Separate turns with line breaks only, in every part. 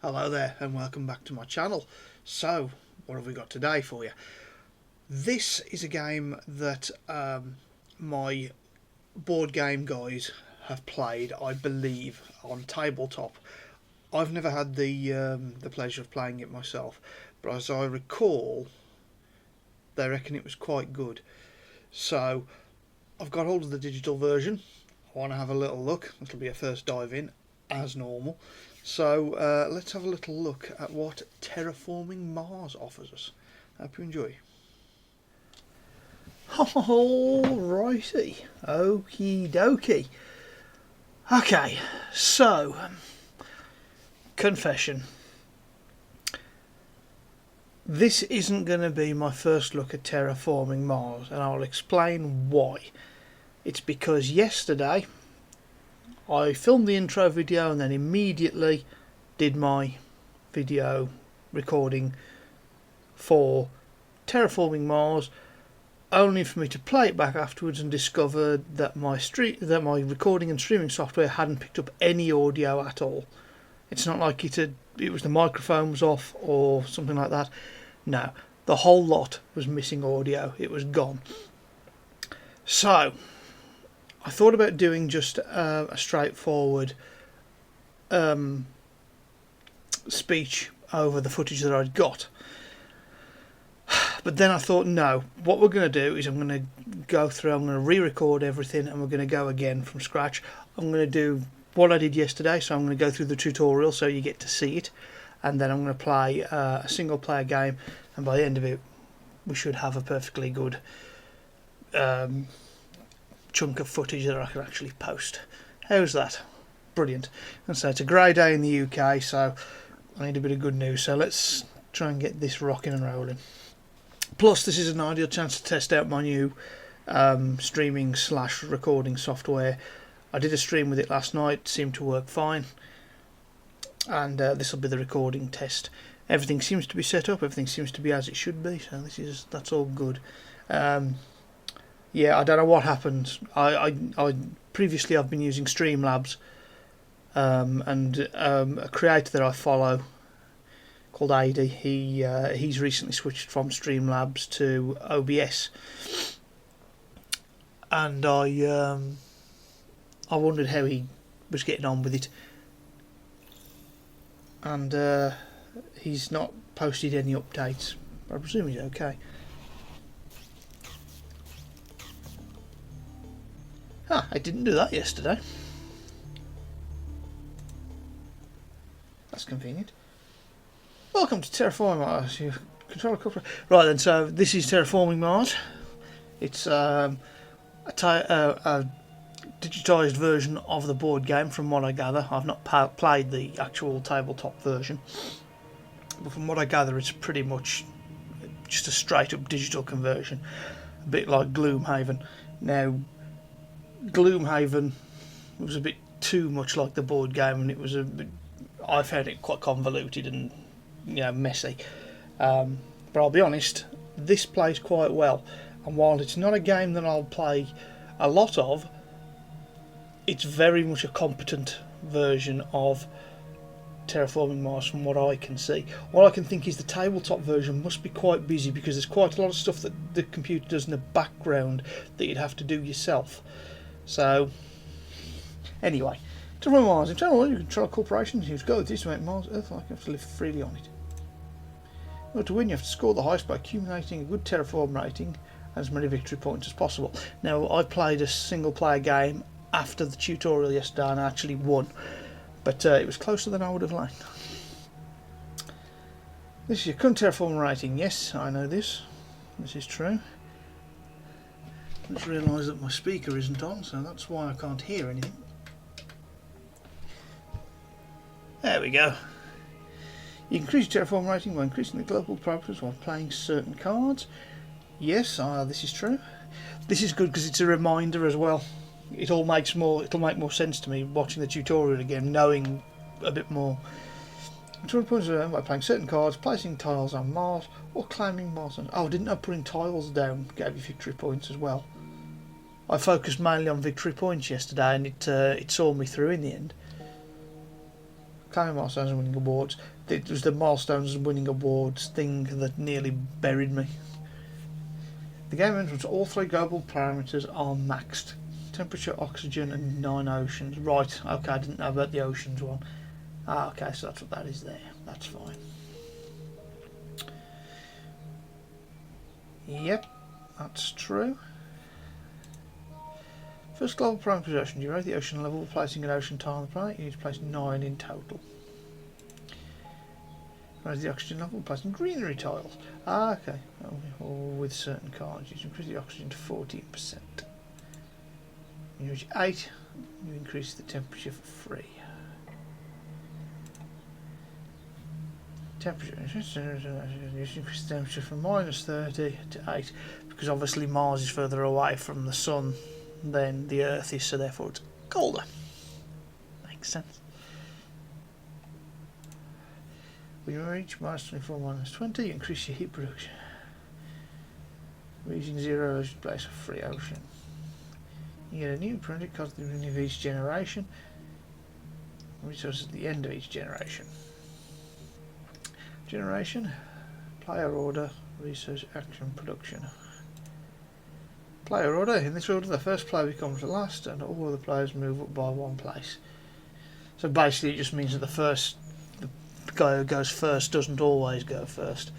Hello there and welcome back to my channel. So, what have we got today for you? This is a game that my board game guys have played, I believe, on tabletop. I've never had the pleasure of playing it myself, but as I recall, they reckon it was quite good. So, I've got hold of the digital version. I want to have a little look. It'll be a first dive in, as normal. So let's have a little look at what Terraforming Mars offers us. Hope you enjoy. Alrighty, okie dokie. Okay, so confession. This isn't going to be my first look at Terraforming Mars, and I'll explain why. It's because yesterday I filmed the intro video and then immediately did my video recording for Terraforming Mars, only for me to play it back afterwards and discover that my recording and streaming software hadn't picked up any audio at all. It's not like it was the microphone was off or something like that. No, the whole lot was missing audio. It was gone. So I thought about doing just a straightforward speech over the footage that I'd got. But then I thought, no, what we're going to do is I'm going to go through, I'm going to re-record everything and we're going to go again from scratch. I'm going to do what I did yesterday, so I'm going to go through the tutorial so you get to see it. And then I'm going to play a single player game, and by the end of it we should have a perfectly good chunk of footage that I can actually post. How's that? Brilliant. And so it's a grey day in the UK, so I need a bit of good news, so let's try and get this rocking and rolling. Plus this is an ideal chance to test out my new streaming / recording software. I did a stream with it last night, seemed to work fine, and this will be the recording test. Everything seems to be set up, everything seems to be as it should be, so that's all good. Yeah, I don't know what happened. I previously I've been using Streamlabs, and a creator that I follow called AD, he's recently switched from Streamlabs to OBS, and I wondered how he was getting on with it, and he's not posted any updates. I presume he's okay. I didn't do that yesterday. That's convenient. Welcome to Terraforming Mars. You control a couple. Right then, so this is Terraforming Mars. It's a digitised version of the board game, from what I gather. I've not played the actual tabletop version, but from what I gather, it's pretty much just a straight-up digital conversion, a bit like Gloomhaven. Now, Gloomhaven was a bit too much like the board game, and it was I found it quite convoluted and messy. But I'll be honest, this plays quite well, and while it's not a game that I'll play a lot of, it's very much a competent version of Terraforming Mars from what I can see. All I can think is the tabletop version must be quite busy, because there's quite a lot of stuff that the computer does in the background that you'd have to do yourself. So, anyway, Terraforming Mars. In Terraforming Mars, you control corporations. You go with this to make Mars Earth like you have to live freely on it. In order to win, you have to score the highest by accumulating a good Terraform rating and as many victory points as possible. Now, I played a single player game after the tutorial yesterday and I actually won, but it was closer than I would have liked. This is your current Terraform rating. Yes, I know this. This is true. I just realised that my speaker isn't on, so that's why I can't hear anything. There we go. You can increase your Terraform rating by increasing the global parameters while playing certain cards. Yes, this is true. This is good because it's a reminder as well. It'll make more sense to me watching the tutorial again, knowing a bit more. 200 points by playing certain cards, placing tiles on Mars, or climbing Mars. Oh, didn't I putting tiles down gave you victory points as well? I focused mainly on victory points yesterday, and it saw me through in the end. Climbing milestones and winning awards. it was the milestones and winning awards thing that nearly buried me. The game entrance, all 3 global parameters are maxed. Temperature, oxygen and 9 oceans. Right, okay, I didn't know about the oceans one. Ah, okay, so that's what that is there. That's fine. Yep, that's true. First global parameter possession. You rate the ocean level, placing an ocean tile on the planet. You need to place 9 in total. Raise the oxygen level, placing greenery tiles. Ah, okay. Or with certain cards, you increase the oxygen to 14%. When you reach 8, you increase the temperature for free. Temperature, you increase the temperature from -30 to 8, because obviously Mars is further away from the Sun than the Earth is, so therefore it's colder. Makes sense. When you reach -24, -20, you increase your heat production. Reaching 0, you place a free ocean. You get a new project cost at the beginning of each generation. Resources at the end of each generation. Generation, player order, research, action, production. Player order. In this order, the first player becomes the last, and all other players move up by 1 place. So basically, it just means that the guy who goes first doesn't always go first.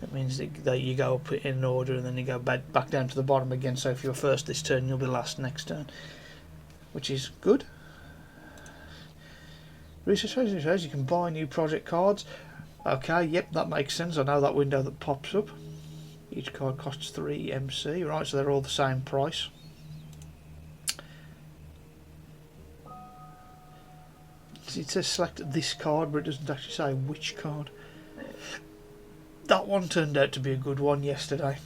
It means that you go up in order and then you go back down to the bottom again. So if you're first this turn, you'll be last next turn, which is good. Research phase, you can buy new project cards. Okay, yep, that makes sense. I know that window that pops up. Each card costs 3 MC, right? So they're all the same price. It says select this card, but it doesn't actually say which card. That one turned out to be a good one yesterday.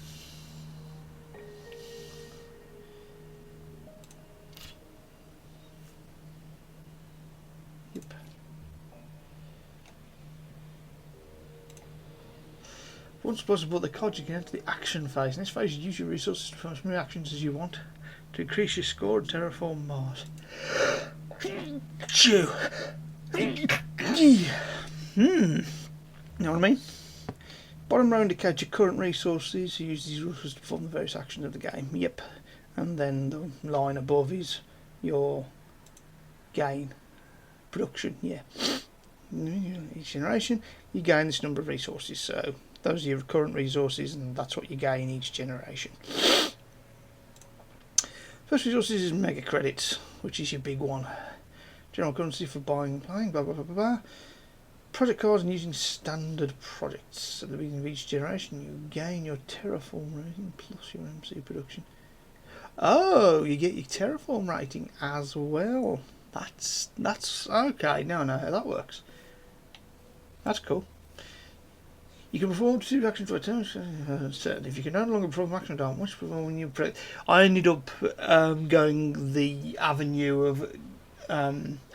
Yep. Once possible, the cards you can enter the action phase. In this phase, you use your resources to perform as many actions as you want to increase your score and terraform Mars. Chew. You know what I mean? Bottom row indicates your current resources. You use these resources to perform the various actions of the game. Yep. And then the line above is your gain. Production, yeah. Each generation, you gain this number of resources. So those are your current resources, and that's what you gain each generation. First resources is mega credits, which is your big one. General currency for buying and playing, blah blah blah blah blah. Project cards and using standard projects. At the beginning of each generation, you gain your terraform rating plus your MC production. Oh, you get your terraform rating as well. That's okay. Now I know how that works. That's cool. You can perform 2 actions for a turn. Certainly, if you can no longer perform action, don't much perform when you. I ended up going the avenue of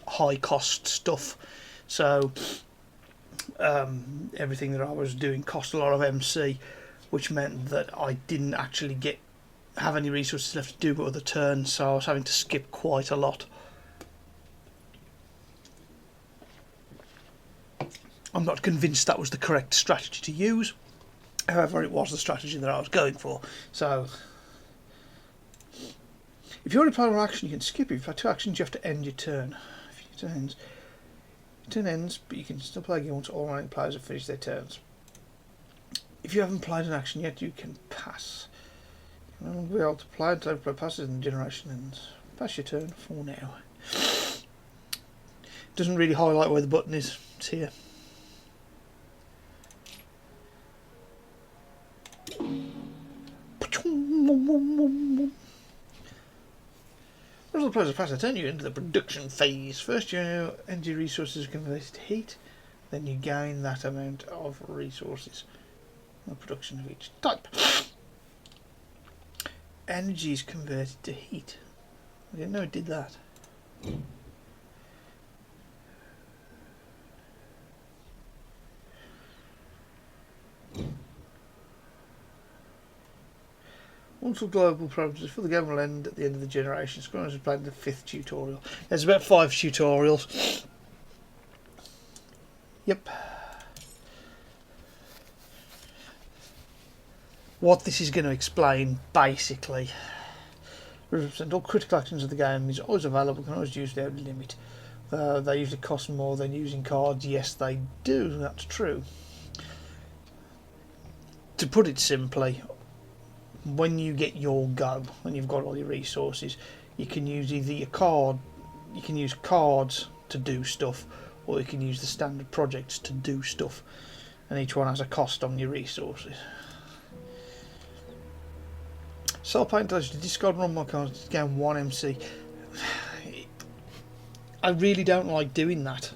high cost stuff. So everything that I was doing cost a lot of MC, which meant that I didn't actually have any resources left to do other turns, so I was having to skip quite a lot. I'm not convinced that was the correct strategy to use. However, it was the strategy that I was going for. So if you already play one action, you can skip it. If you have 2 actions, you have to end your turn. If your turn ends, but you can still play again once all remaining players have finished their turns. If you haven't played an action yet, you can pass. You won't be able to play until every player passes and the generation ends. Pass your turn for now. Doesn't really highlight where the button is. It's here. As the players pass a turn, you enter the production phase. First, your energy resources are converted to heat, then you gain that amount of resources. The production of each type. Energy is converted to heat. I didn't know it did that. Once all global parameters for the game will end at the end of the generation. Scrunners is playing the 5th tutorial. There's about 5 tutorials. Yep. What this is going to explain, basically, represent all critical actions of the game is always available, can always use without limit. They usually cost more than using cards. Yes, they do, that's true. To put it simply, when you get your go, when you've got all your resources, you can use either your card, you can use cards to do stuff, or you can use the standard projects to do stuff, and each one has a cost on your resources. Sell paint to discard one more cards to gain 1 MC. I really don't like doing that.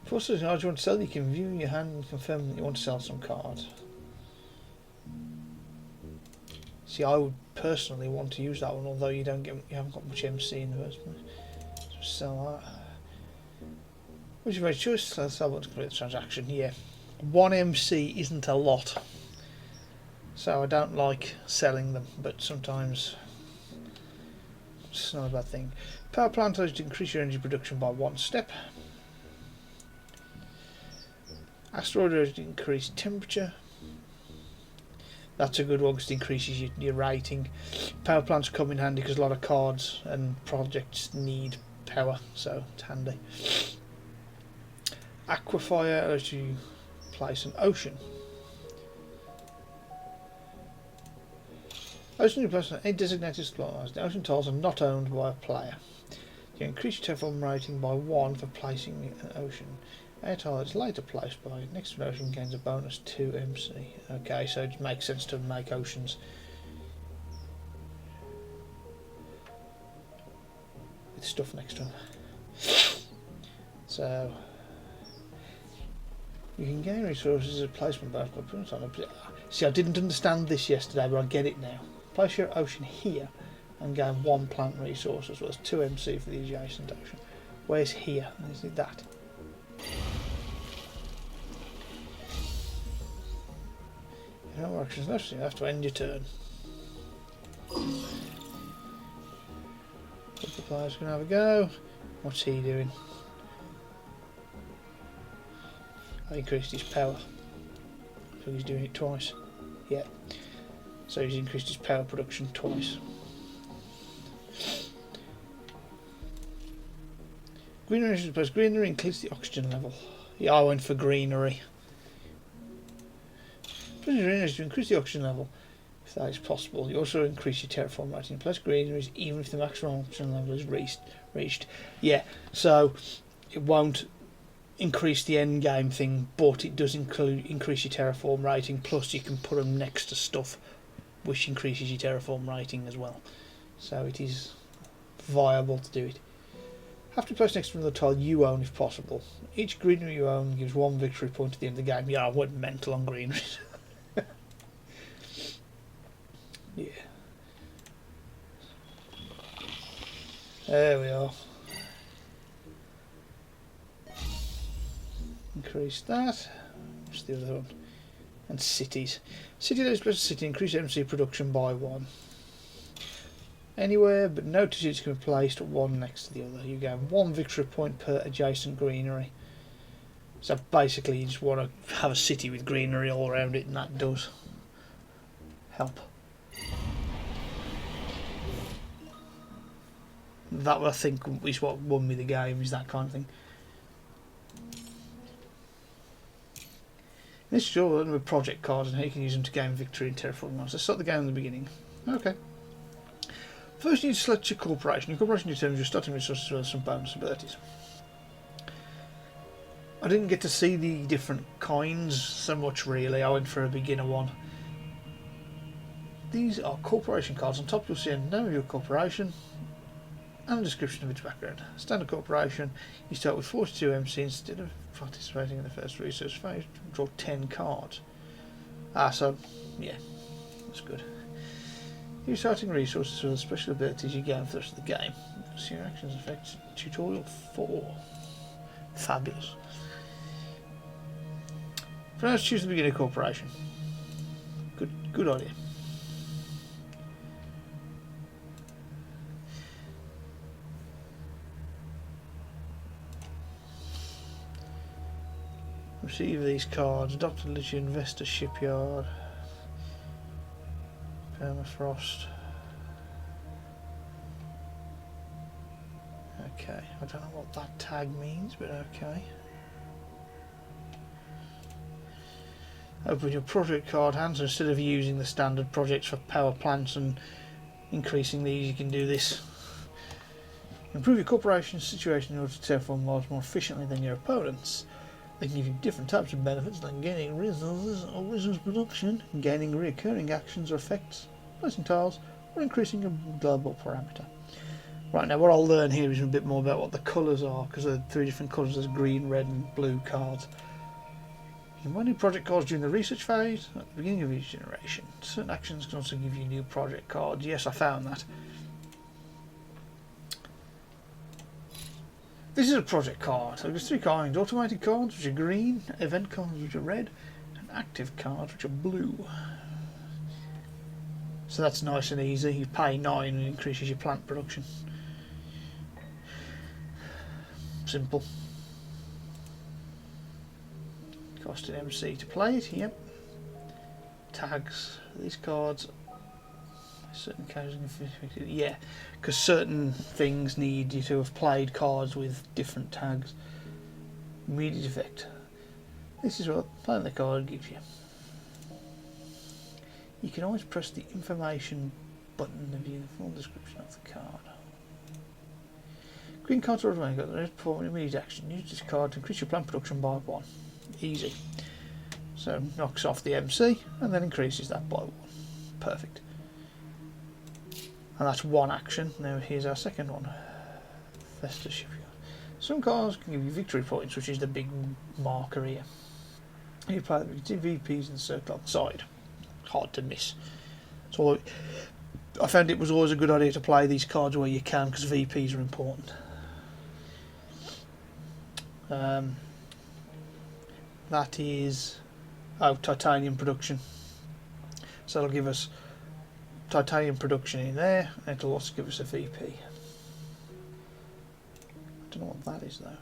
First, if you want to sell, you can view your hand and confirm that you want to sell some cards. See, I would personally want to use that one, although you haven't got much MC in the first place. Just sell that. What's your choice? Let's have a look at the transaction. Yeah, 1 MC isn't a lot, so I don't like selling them, but sometimes it's not a bad thing. Power plant allows you to increase your energy production by 1 step. Asteroid allows you to increase temperature. That's a good one because it increases your rating. Power plants come in handy because a lot of cards and projects need power, so it's handy. Aquifer allows you to place an ocean. Ocean place on any designated supplies. The ocean tiles are not owned by a player. You increase your Terraform rating by 1 for placing an ocean. A tile that's later placed by next to an ocean gains a bonus 2 MC. Okay, so it makes sense to make oceans with stuff next to them. So you can gain resources as a placement bonus by putting on a... See, I didn't understand this yesterday, but I get it now. Place your ocean here and gain 1 plant resource as well as 2 MC for the adjacent ocean. Where's here? Is it that? No actions left, so you have to end your turn. The player's going to have a go. What's he doing? I increased his power. So he's doing it twice. Yeah. So he's increased his power production twice. Greenery is supposed greenery increase the oxygen level. Yeah, I went for greenery. Greenery is to increase the oxygen level if that is possible. You also increase your terraform rating. Plus greenery is even if the maximum oxygen level is reached. Yeah, so it won't increase the end game thing, but it does increase your terraform rating. Plus you can put them next to stuff which increases your terraform rating as well. So it is viable to do it. Have to place next to another tile you own if possible. Each greenery you own gives 1 victory point at the end of the game. Yeah, I went mental on greeneries. Yeah. There we are. Increase that. What's the other one? And cities. City that is better city, increase MC production by 1. Anywhere, but no two cities can be placed 1 next to the other. You get 1 victory point per adjacent greenery. So basically you just want to have a city with greenery all around it, and that does help. That I think is what won me the game, is that kind of thing. This is all with project cards and how you can use them to gain victory in Terraforming Mars. Let's start the game in the beginning. Okay. First you need to select your corporation. Your corporation determines your starting resources as well as some bonus abilities. I didn't get to see the different kinds so much really. I went for a beginner one. These are corporation cards. On top you'll see a name of your corporation and a description of its background. Standard corporation, you start with 42 MC instead of participating in the first research phase. Draw 10 cards. So yeah, that's good. Your starting resources for the special abilities you gain for the rest of the game. See your actions affect tutorial 4. Fabulous. For now, choose the beginner corporation. Good idea. Receive these cards. Dr. Litchi Investor Shipyard. Permafrost. Okay, I don't know what that tag means, but okay. Open your project card hand, so instead of using the standard projects for power plants and increasing these, you can do this. Improve your corporation's situation in order to terraform Mars more efficiently than your opponents. They can give you different types of benefits like gaining resources or resource production, gaining recurring actions or effects, placing tiles, or increasing your global parameter. Right, now what I'll learn here is a bit more about what the colours are, because there are 3 different colours: there's green, red and blue cards. You can buy new project cards during the research phase at the beginning of each generation. Certain actions can also give you new project cards. Yes, I found that. This is a project card. So there's 3 kinds: automated cards, which are green, event cards, which are red, and active cards, which are blue. So that's nice and easy. You pay 9 and it increases your plant production. Simple. Cost an MC to play it, yep. Tags. These cards, certain cards, yeah, because certain things need you to have played cards with different tags. Immediate effect. This is what playing the card gives you. You can always press the information button to view the full description of the card. Green cards are automatic. They perform an immediate action. Use this card to increase your plant production by 1. Easy. So knocks off the MC and then increases that by 1. Perfect. And that's 1 action. Now here's our second one. Festa Shipyard. Some cards can give you victory points, which is the big marker here. You play the VPs in the circle on the side. Hard to miss. So I found it was always a good idea to play these cards where you can, because VPs are important. That is titanium production. So it'll give us titanium production in there, and it'll also give us a VP. I don't know what that is though.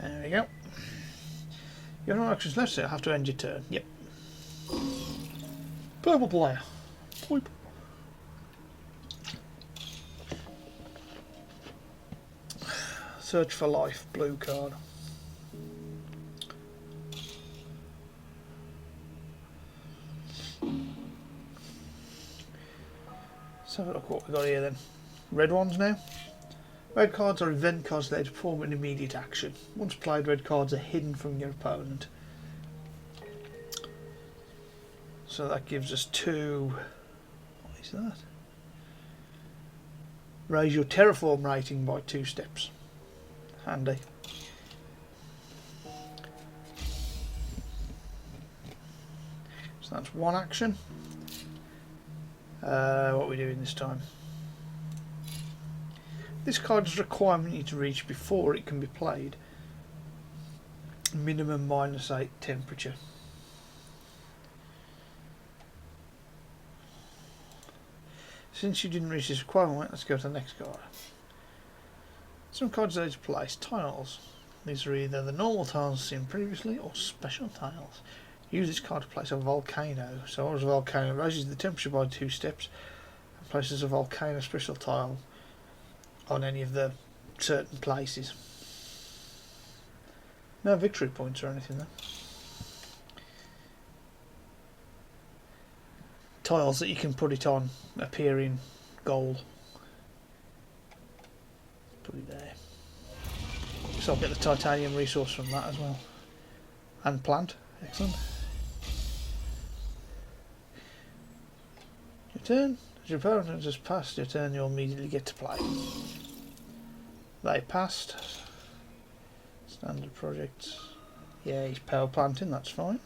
There we go. You have no actions left, so I have to end your turn. Yep. Purple player. Boop. Search for life. Blue card. Let's have a look what we got here then. Red ones now. Red cards are event cards that perform an immediate action. Once played, red cards are hidden from your opponent. So that gives us 2. What is that? Raise your terraform rating by 2 steps. Handy. So that's 1 action. What are we doing this time? This card is a requirement you need to reach before it can be played. Minimum -8 temperature. Since you didn't reach this requirement, let's go to the next card. Some cards are to place tiles. These are either the normal tiles seen previously or special tiles. Use this card to place a volcano. So as a volcano raises the temperature by 2 steps and places a volcano special tile on any of the certain places. No victory points or anything though. Tiles that you can put it on appear in gold. Put it there. So I'll get the titanium resource from that as well. And plant. Excellent. Your turn. As your opponent has passed your turn, you'll immediately get to play. They passed. Standard projects. Yeah, he's power planting, that's fine.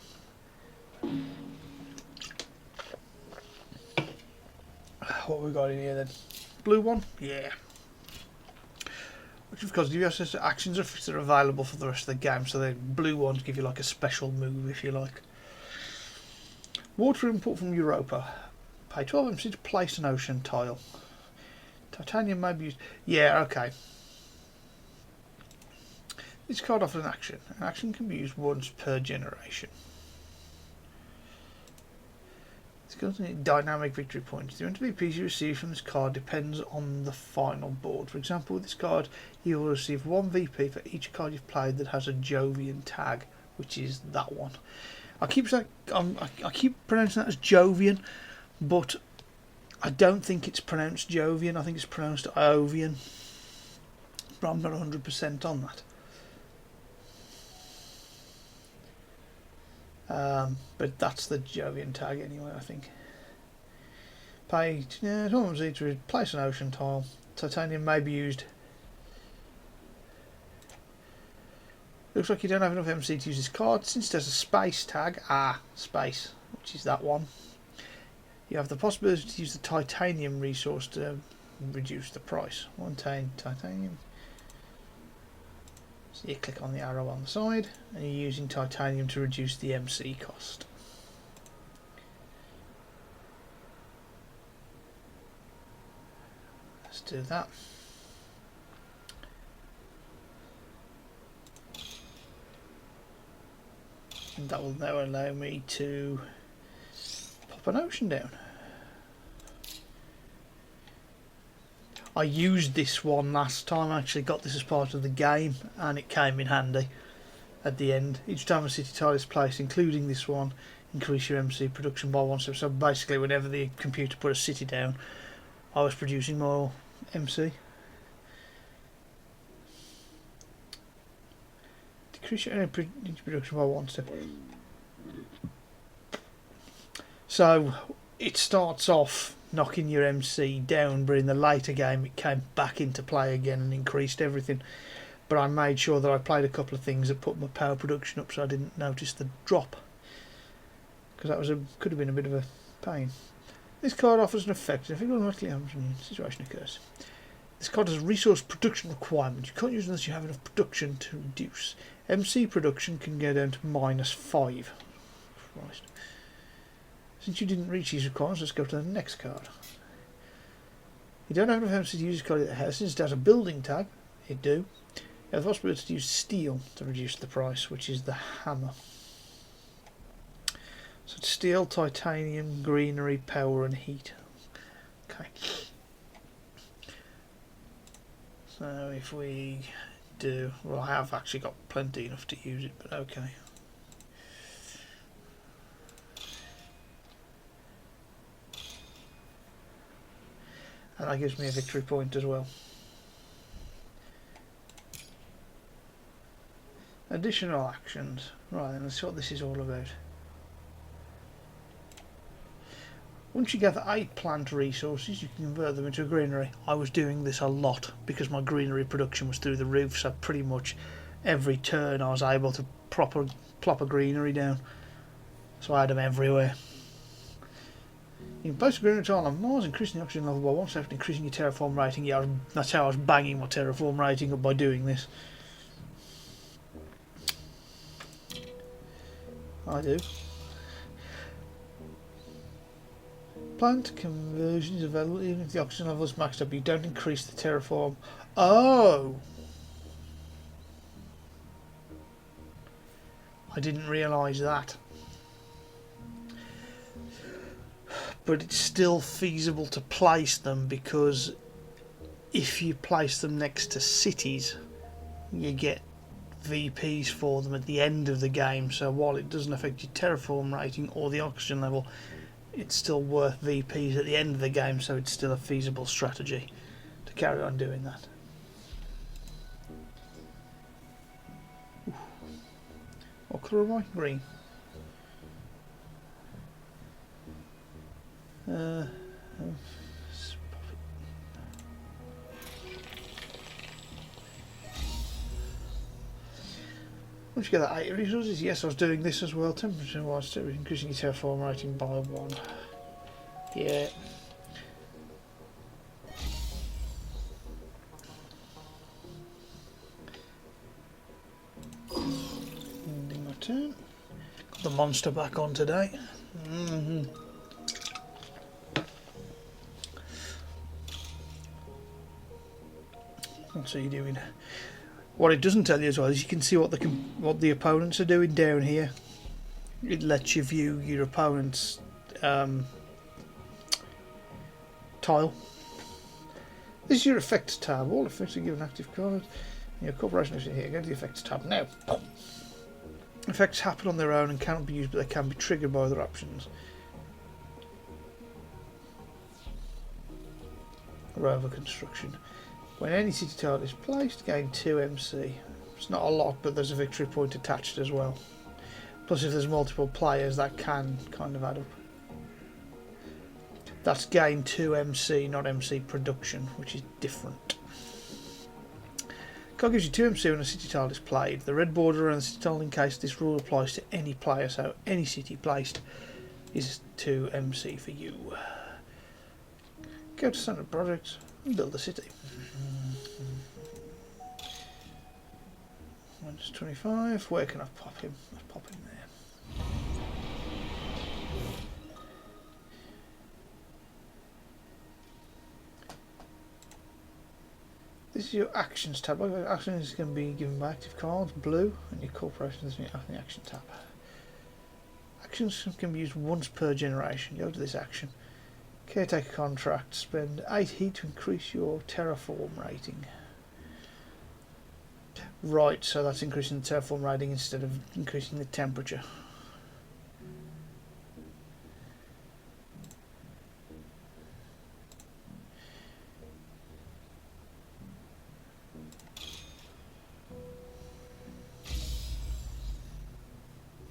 What have we got in here then? Blue one? Yeah. Which of course give you access to actions that are available for the rest of the game, so the blue ones give you like a special move if you like. Water import from Europa. Pay 12 MC to place an ocean tile. Titanium may be used. Yeah, okay. This card offers an action. An action can be used once per generation. It's got dynamic victory points. The amount of VPs you receive from this card depends on the final board. For example, with this card, you will receive 1 VP for each card you've played that has a Jovian tag, which is that one. I keep pronouncing that as Jovian, but I don't think it's pronounced Jovian. I think it's pronounced Iovian, but I'm not 100% on that. But that's the Jovian tag anyway, I think. Pay to replace an ocean tile. Titanium may be used. Looks like you don't have enough MC to use this card. Since there's a space tag, space, which is that one, you have the possibility to use the titanium resource to reduce the price. One titanium. So you click on the arrow on the side and you're using titanium to reduce the MC cost. Let's do that. And that will now allow me to pop an ocean down. I used this one last time. I actually got this as part of the game and it came in handy at the end. Each time a city tile is placed, including this one, increase your MC production by 1 step. So basically whenever the computer put a city down, I was producing more MC. Decrease your production by 1 step. So it starts off knocking your MC down, but in the later game it came back into play again and increased everything. But I made sure that I played a couple of things that put my power production up so I didn't notice the drop, because that could have been a bit of a pain. This card offers an effect. If it automatically happens when a situation occurs. This card has a resource production requirement. You can't use it unless you have enough production to reduce. MC production can go down to -5. Christ. Since you didn't reach these requirements, let's go to the next card. You don't have enough MC to use this card at the house. Since it has a building tag, it do. You have the possibility to use steel to reduce the price, which is the hammer. So it's steel, titanium, greenery, power and heat. Okay. So if we do, well, I have actually got plenty enough to use it, but okay. And that gives me a victory point as well. Additional actions. Right, then let's see what this is all about. Once you gather 8 plant resources, you can convert them into a greenery. I was doing this a lot because my greenery production was through the roof, so pretty much every turn I was able to plop a greenery down. So I had them everywhere. You can place a greenery tile on Mars, increasing the oxygen level by 1 step, increasing your terraform rating. Yeah, that's how I was banging my terraform rating up, by doing this. I do. Plant conversion is available even if the oxygen level is maxed up. You don't increase the terraform. Oh! I didn't realise that. But it's still feasible to place them, because if you place them next to cities, you get VPs for them at the end of the game. So while it doesn't affect your terraform rating or the oxygen level, it's still worth VPs at the end of the game, so it's still a feasible strategy to carry on doing that. Ooh. What colour am I? Green. Once you get that 8 resources, yes, I was doing this as well. Temperature wise, increasing your terraform rating by 1. Yeah. Ending my turn. Got the monster back on today. What's he doing? What it doesn't tell you as well is you can see what the opponents are doing down here. It lets you view your opponent's tile. This is your effects tab. All effects are given active cards. Your corporation is here. Go to the effects tab now. Effects happen on their own and cannot be used, but they can be triggered by other options. Rover construction. When any city tile is placed, gain 2 MC. It's not a lot, but there's a victory point attached as well. Plus, if there's multiple players, that can kind of add up. That's gain 2 MC, not MC production, which is different. Card gives you 2 MC when a city tile is played. The red border around the city tile, in case this rule applies to any player, so any city placed is 2 MC for you. Go to standard projects and build a city. Minus 25. Where can I pop him? Let's pop him there. This is your actions tab. Actions is going to be given by active cards, blue, and your corporation is in the action tab. Actions can be used once per generation. Go to this action. Caretaker contract. Spend 8 heat to increase your terraform rating. Right, so that's increasing the terraform rating instead of increasing the temperature.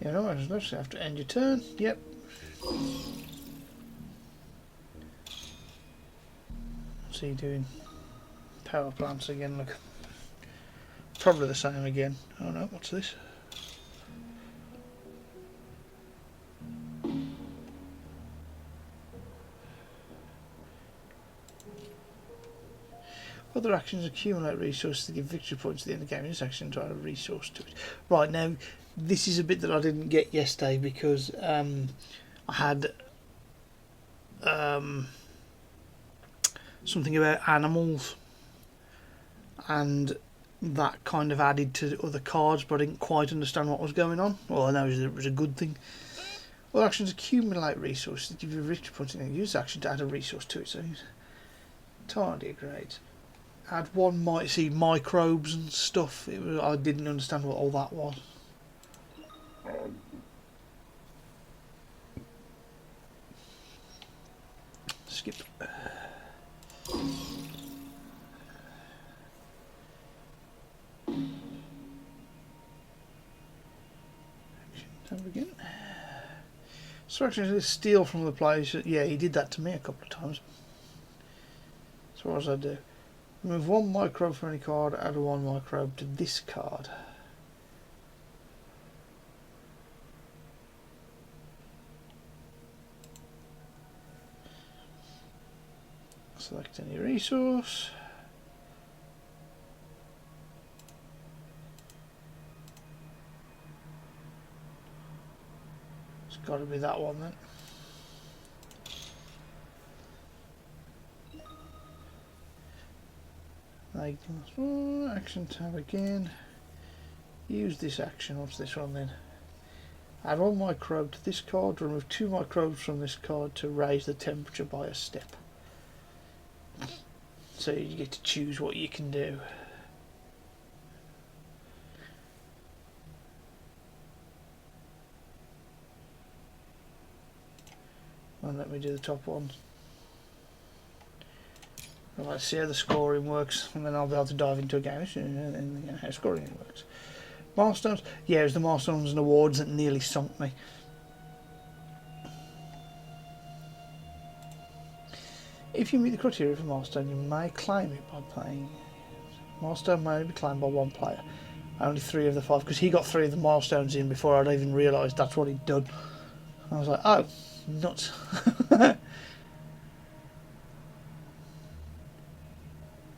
Yeah, no, I just have to end your turn. Yep. What's he doing? Power plants again, look. Probably the same again. Oh no, what's this? Other actions accumulate resources to give victory points at the end of the game. This action to add a resource to it. Right, now this is a bit that I didn't get yesterday because I had something about animals, and that kind of added to other cards, but I didn't quite understand what was going on. All I know is that it was a good thing. Other actions accumulate resources to give you victory points, and use action to add a resource to it. So tardigrades. Add one might see microbes and stuff. I didn't understand what all that was. Skip. Tab again. So actually steal from the place. Yeah, he did that to me a couple of times. So what does that do? Remove 1 microbe from any card, add 1 microbe to this card. Select any resource. It's got to be that one then. Action tab again. Use this action. What's this one then? Add 1 microbe to this card. Remove 2 microbes from this card to raise the temperature by a step. So you get to choose what you can do. And let me do the top one. Let's see how the scoring works, and then I'll be able to dive into a game and how scoring works. Milestones? Yeah, it was the milestones and awards that nearly sunk me. If you meet the criteria for milestone, you may claim it by playing. Milestone may only be claimed by 1 player. Only 3 of the 5, because he got 3 of the milestones in before I'd even realised that's what he'd done. I was like, oh, nuts.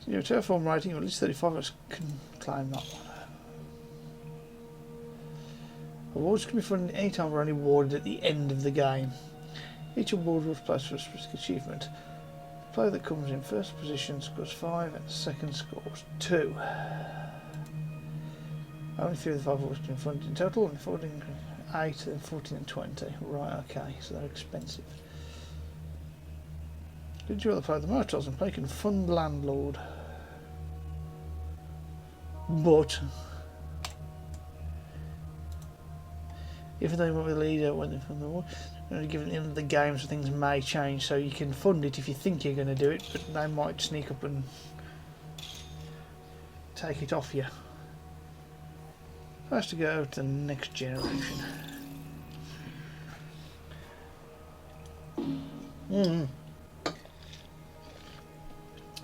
So your terraform rating of at least 35 of us can claim that one. Awards can be funded any time or only awarded at the end of the game. Each award was placed for a specific achievement. Player that comes in first position scores 5 and second scores 2. Only 3 of the 5 votes in front in total, and 14, 8 and 14 and 20. Right, okay, so they're expensive. Did you rather play the motels and play can fund landlord? But even though you won't be the leader when they fund the war, given the end of the game, so things may change. So you can fund it if you think you're going to do it, but they might sneak up and take it off you. First to go to the next generation.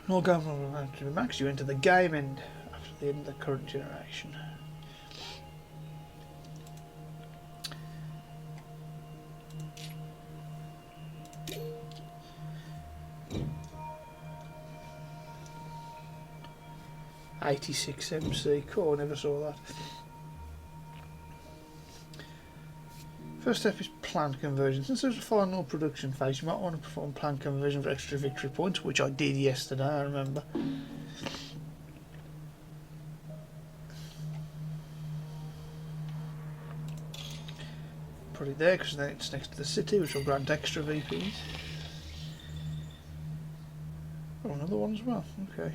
More going on to max, you enter the game end after the end of the current generation. '86 MC, cool, never saw that. First step is plant conversion. Since there's a final production phase, you might want to perform plant conversion for extra victory points, which I did yesterday, I remember. Put it there because then it's next to the city, which will grant extra VPs. Oh, another one as well. Okay.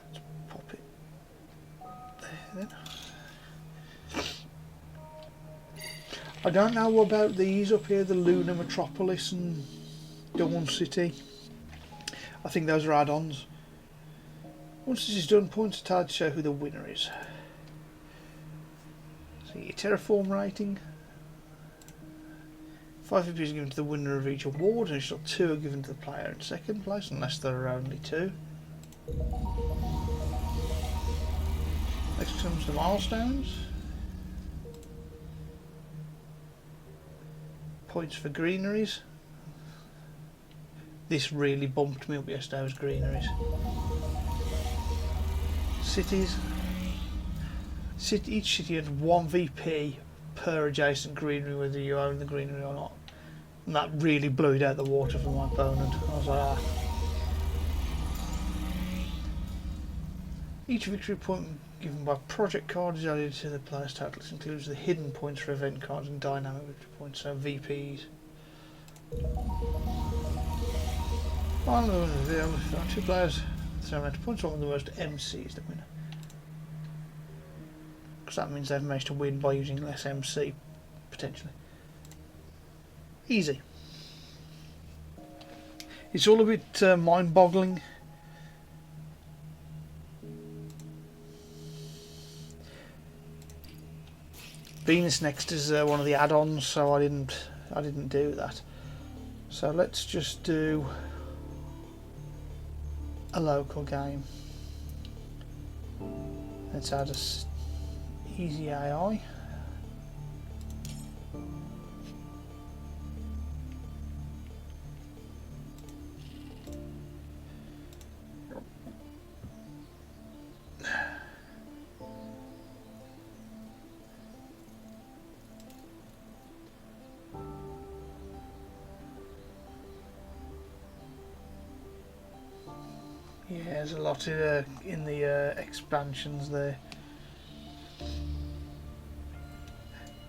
Let's pop it there then. I don't know about these up here, the Lunar Metropolis and Dawn City. I think those are add-ons. Once this is done, points are tied to show who the winner is. So your Terraform rating. 5 VPs are given to the winner of each award, and additional 2 are given to the player in second place, unless there are only 2. Next comes the milestones. Points for greeneries. This really bumped me up yesterday, was greeneries. Cities. Each city has 1 VP per adjacent greenery, whether you own the greenery or not. And that really blew it out the water for my opponent. I was like, ah. Each victory point given by project card is added to the player's total. This includes the hidden points for event cards and dynamic victory points, so VPs. Finally, the 2 players, so amount of points, one of the most MCs that win. Because that means they've managed to win by using less MC, potentially. Easy. It's all a bit mind-boggling. Venus Next is one of the add-ons, so I didn't do that. So let's just do a local game. Let's add a easy AI. Yeah, there's a lot in the expansions there.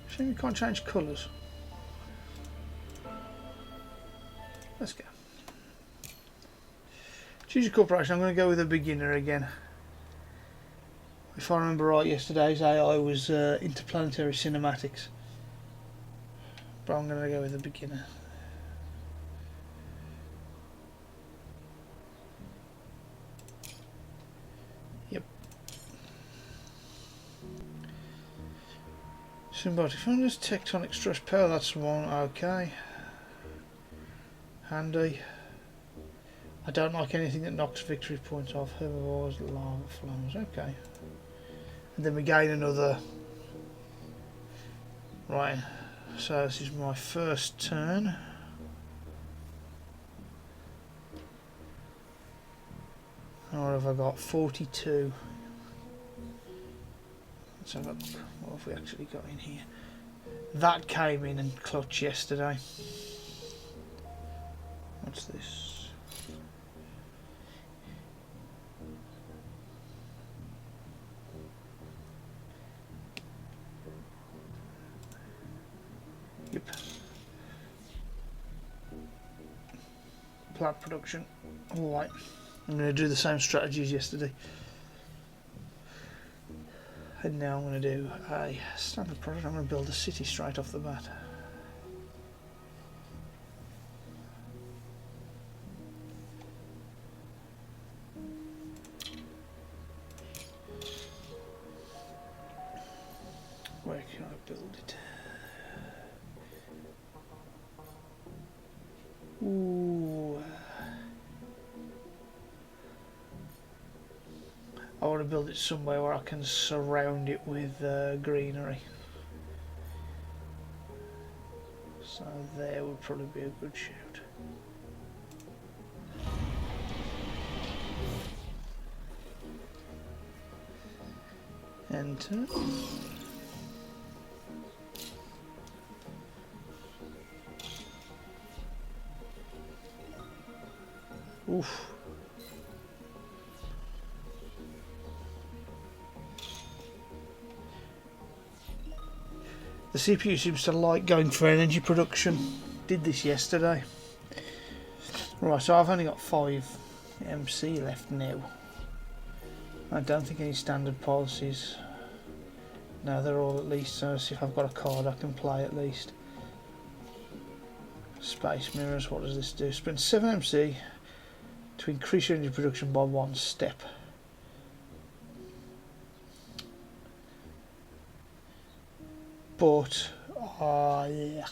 Shame you can't change colours. Let's go. Choose your corporation. I'm going to go with a beginner again. If I remember right, yesterday's AI was interplanetary cinematics. But I'm going to go with a beginner. Symbiotic fungus, tectonic stress power, that's one, okay. Handy. I don't like anything that knocks victory points off. Herbivores, lava flows, okay. And then we gain another. Right, so this is my first turn. And what have I got? 42. Let's have a look. What have we actually got in here? That came in and clutch yesterday. What's this? Yep. Plant production. Alright. I'm going to do the same strategy as yesterday. And now I'm going to do a standard project. I'm going to build a city straight off the bat. Where can I build it? Ooh. I want to build it somewhere where I can surround it with greenery. So there would probably be a good shout. Enter. Oof. The CPU seems to like going for energy production. Did this yesterday. Right, so I've only got 5 MC left now. I don't think any standard policies. No, they're all at least, so see if I've got a card I can play at least. Space mirrors, what does this do? Spend 7 MC to increase your energy production by 1 step. But, yeah.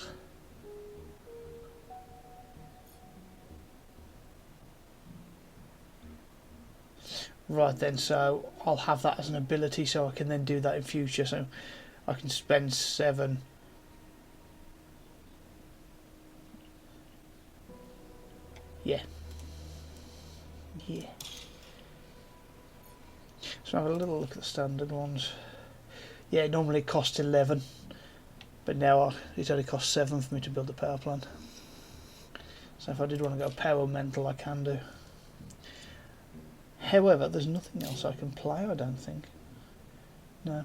Right then, so I'll have that as an ability so I can then do that in future. So I can spend 7. Yeah. Yeah. So have a little look at the standard ones. Yeah, it normally costs 11. But now it only costs 7 for me to build a power plant. So if I did want to go power mental, I can do. However, there's nothing else I can play, I don't think. No.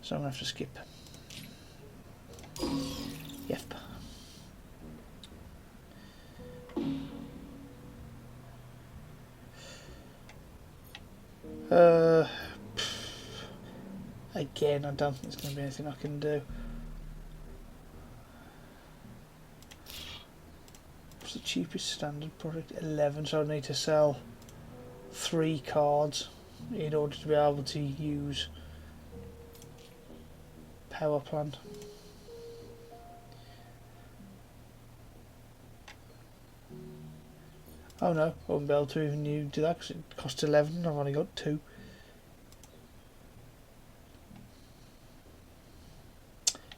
So I'm going to have to skip. Yep. Again, I don't think there's going to be anything I can do. What's the cheapest standard product? 11, so I need to sell 3 cards in order to be able to use power plant. Oh no, I won't be able to even do that because it costs 11 and I've only got 2.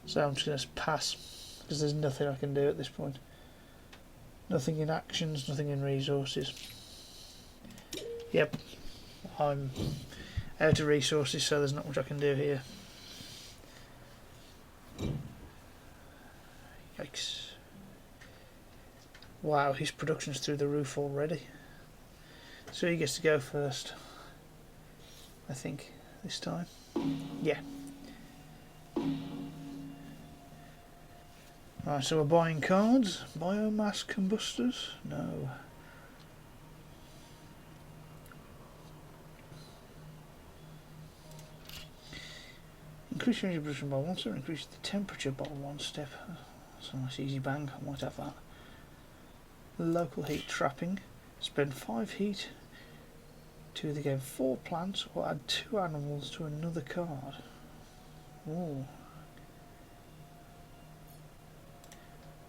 So I'm just going to pass because there's nothing I can do at this point. Nothing in actions, nothing in resources. Yep, I'm out of resources, so there's not much I can do here. Yikes. Wow, his production's through the roof already. So he gets to go first, I think, this time. Yeah. Right, so we're buying cards. Biomass combustors? No. Increase your energy production by 1 step, increase the temperature by 1 step. That's a nice easy bang, I might have that. Local heat trapping. Spend 5 heat to either gain 4 plants or add 2 animals to another card. Ooh.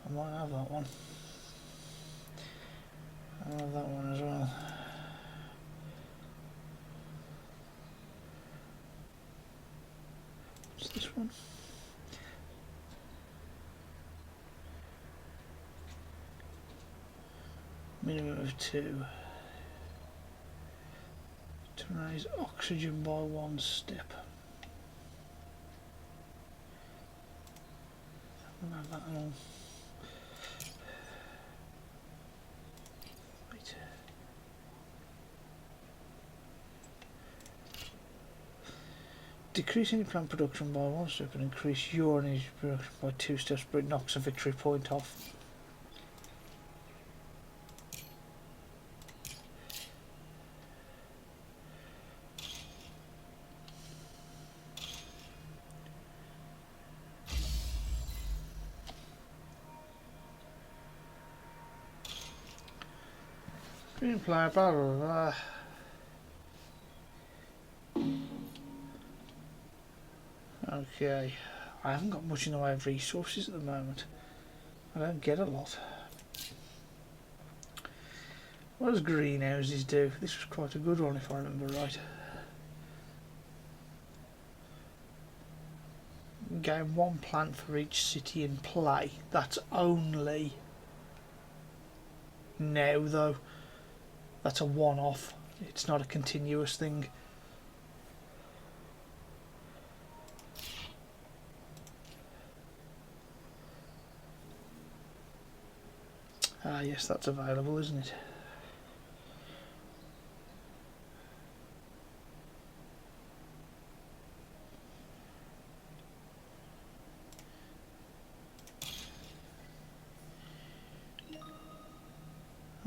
I might have that one. I'll have that one as well. What's this one? Minimum of 2. To raise oxygen by 1 step. I'll have that all. decrease any plant production by 1 step and increase your energy production by 2 steps, but it knocks a victory point off. Green player, blah blah blah. Okay, I haven't got much in the way of resources at the moment. I don't get a lot. What does greenhouses do? This was quite a good one if I remember right. Gain 1 plant for each city in play. That's only now though. That's a one-off. It's not a continuous thing. Ah yes, that's available, isn't it?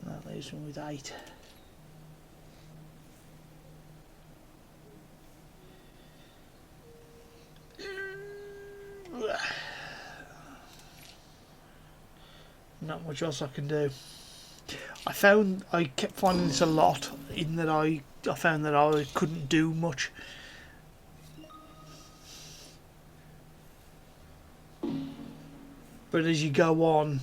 And that leaves me with 8. Not much else I can do. I kept finding this a lot in that I found that I couldn't do much. But as you go on,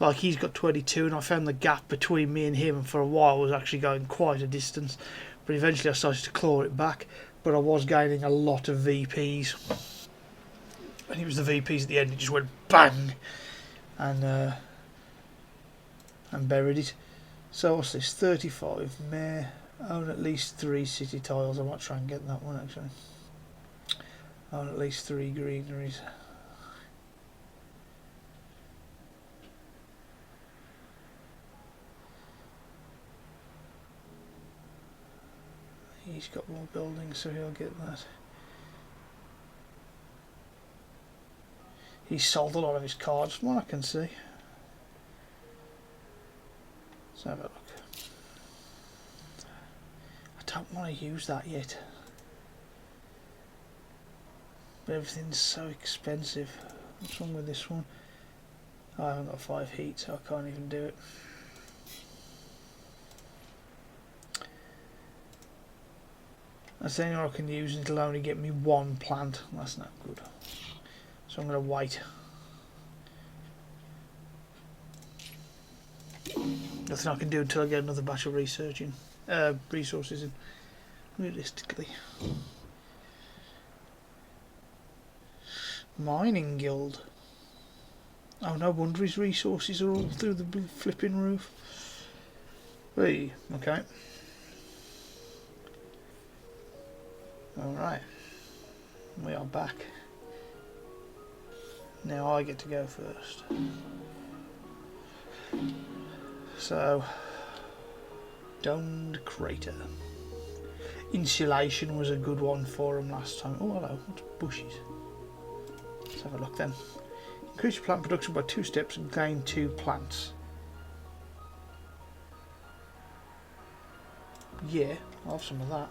like he's got 22 and I found the gap between me and him, and for a while was actually going quite a distance, but eventually I started to claw it back. But I was gaining a lot of VPs, and it was the VPs at the end, it just went bang and buried it. So what's this? 35 meh. Own at least 3 city tiles. I might try and get that one actually. Own at least 3 greeneries. He's got more buildings, so he'll get that. He's sold a lot of his cards from what I can see. Let's have a look. I don't want to use that yet. But everything's so expensive. What's wrong with this one? Oh, I haven't got 5 heat, so I can't even do it. That's the only one I can use, and it'll only get me 1 plant. That's not good. So I'm going to wait. Nothing I can do until I get another batch of researching resources in. Realistically. Mining guild. Oh, no wonder his resources are all through the flipping roof. Hey, okay. Alright. We are back. Now I get to go first. So, domed crater. Insulation was a good one for him last time. Oh, hello. What's bushes? Let's have a look then. Increase your plant production by 2 steps and gain 2 plants. Yeah, I'll have some of that.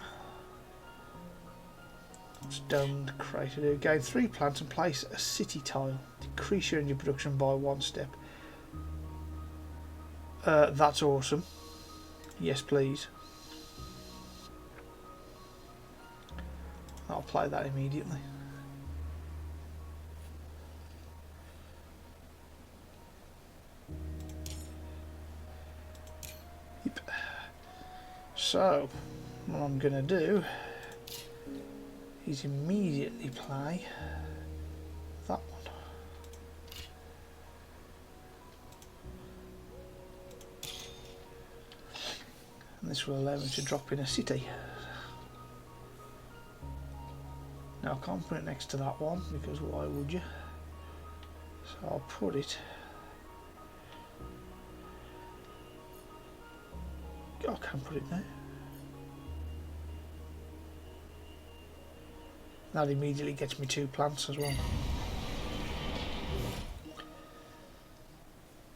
What's domed crater do? Gain 3 plants and place a city tile. Decrease your energy production by 1 step. That's awesome. Yes, please. I'll play that immediately. Yep. So, what I'm going to do is immediately play that one. And this will allow me to drop in a city. Now I can't put it next to that one because why would you? So I'll put it. I can put it there. That immediately gets me 2 plants as well.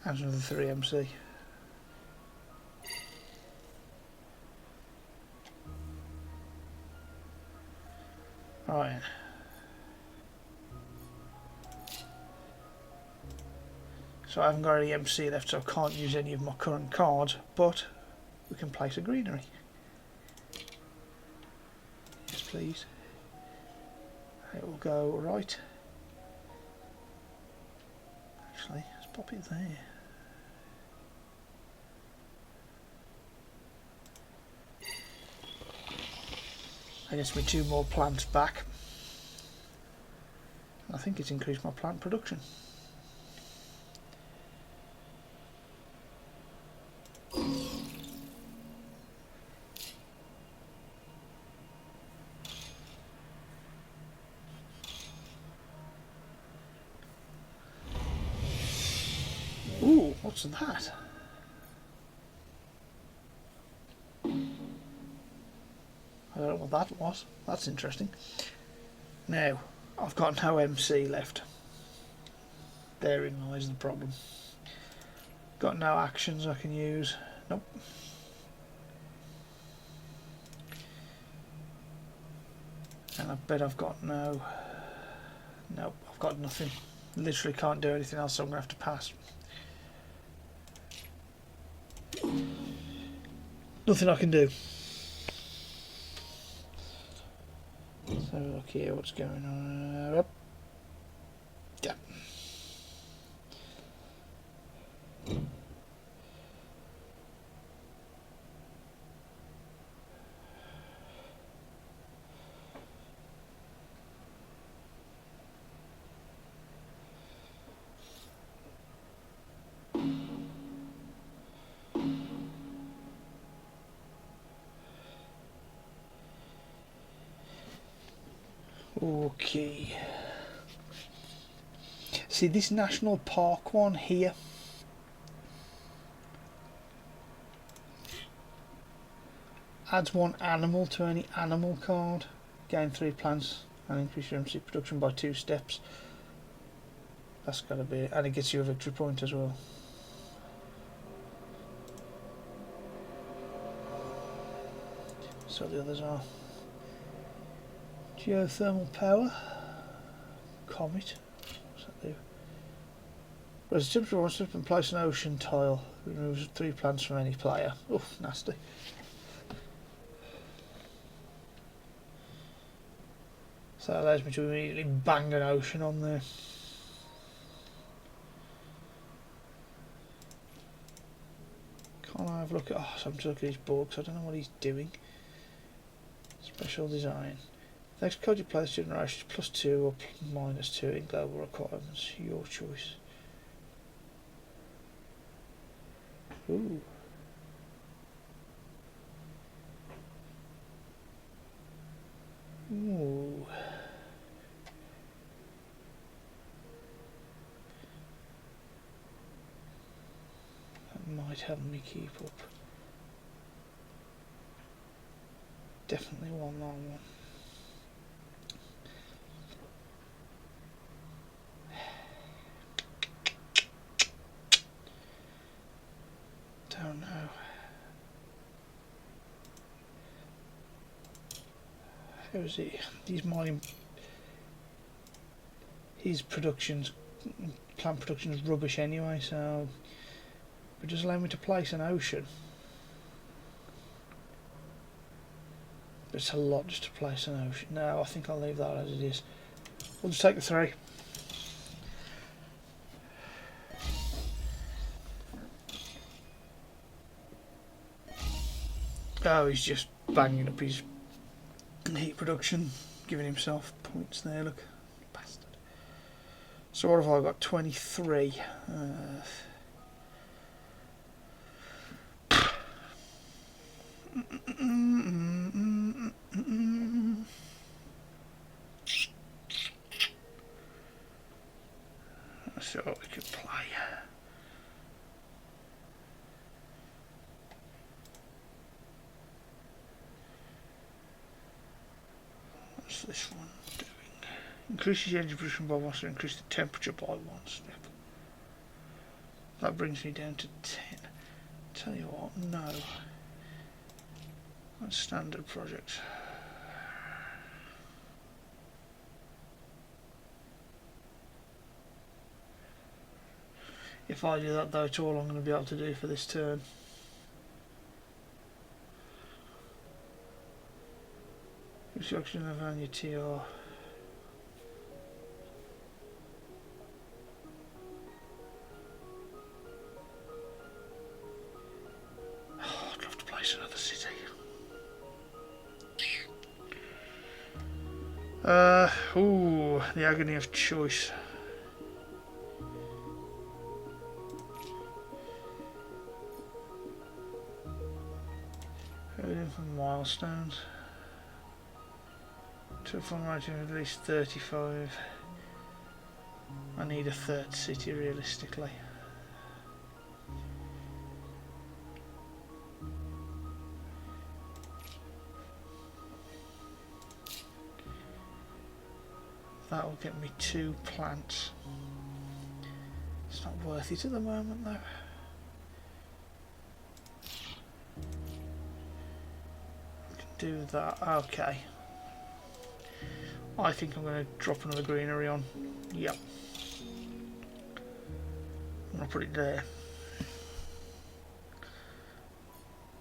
And another 3 MC. Right. So I haven't got any MC left, so I can't use any of my current cards, but we can place a greenery. Yes, please. It will go right. Actually, let's pop it there. That gets me 2 more plants back. I think it's increased my plant production. Ooh, what's that? I don't know what that was. That's interesting. Now, I've got no MC left. Therein lies the problem. Got no actions I can use. Nope. And I bet I've got no... Nope, I've got nothing. Literally can't do anything else, so I'm going to have to pass. Nothing I can do. So look here, what's going on? Yep. Yeah. Okay. See this national park one here? Adds 1 animal to any animal card. Gain 3 plants and increase your MC production by 2 steps. That's gotta be it. And it gets you a victory point as well. So the others are geothermal power, comet. What's that do? Whereas a typical wants to place an ocean tile, removes 3 plants from any player. Oh, nasty. So that allows me to immediately bang an ocean on there. Can't I have a look at... Oh, so I'm just looking at his board because I don't know what he's doing. Special design. The next code you play this generation is +2 or -2 in global requirements. Your choice. Ooh. Ooh. That might help me keep up. Definitely want that one. Don't know. How is it? His production's plant production is rubbish anyway, so it just allow me to place an ocean. But it's a lot just to place an ocean. No, I think I'll leave that as it is. We'll just take the 3. Oh, he's just banging up his heat production, giving himself points there, look. Bastard. So what have I got? 23. Let's see what we can play. What's this one do? Increases the energy production by 1 step, increase the temperature by 1 step. That brings me down to 10. Tell you what, no. That's standard project. If I do that though, it's all I'm going to be able to do for this turn. Construction of Anya TR. I'd love to place another city. Ooh, the agony of choice. Voting for milestones. To a fund rating of at least 35. I need a third city realistically. That will get me 2 plants. It's not worth it at the moment though. Do that. Okay. I think I'm going to drop another greenery on. Yep. I'm going to put it there.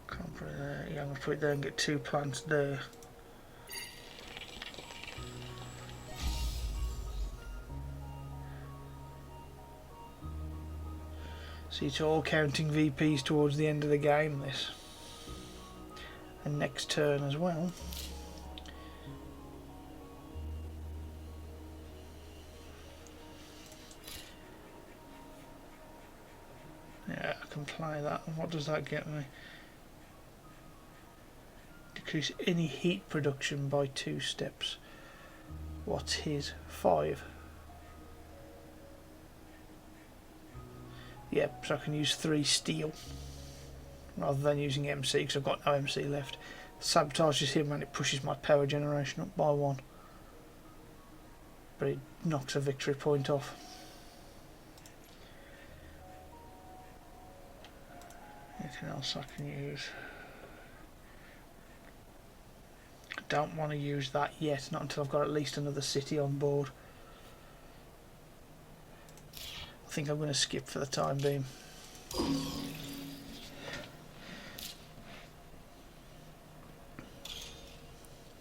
Can't put it there. Yeah, I'm going to put it there and get 2 plants there. See, it's all counting VPs towards the end of the game, this. And next turn as well. Yeah, I can play that. And what does that get me? Decrease any heat production by 2 steps. What's his? 5. Yep, so I can use 3 steel rather than using MC because I've got no MC left. Sabotages him and it pushes my power generation up by 1. But it knocks a victory point off. Anything else I can use? I don't want to use that yet, not until I've got at least another city on board. I think I'm going to skip for the time being.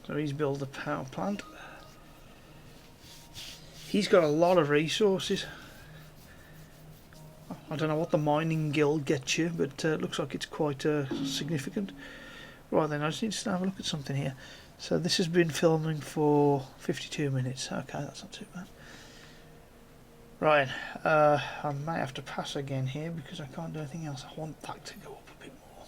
So he's built a power plant. He's got a lot of resources. I don't know what the mining guild gets you, but it looks like it's quite significant. Right then, I just need to have a look at something here. So this has been filming for 52 minutes. Okay, that's not too bad. Right, I may have to pass again here because I can't do anything else. I want that to go up a bit more.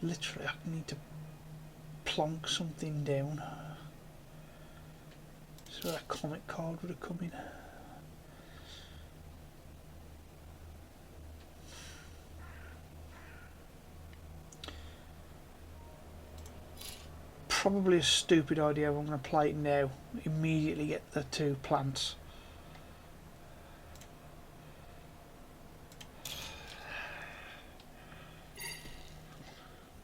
Literally, I need to plonk something down. So a comic card would have come in. Probably a stupid idea. I'm going to play it now. Immediately get the 2 plants.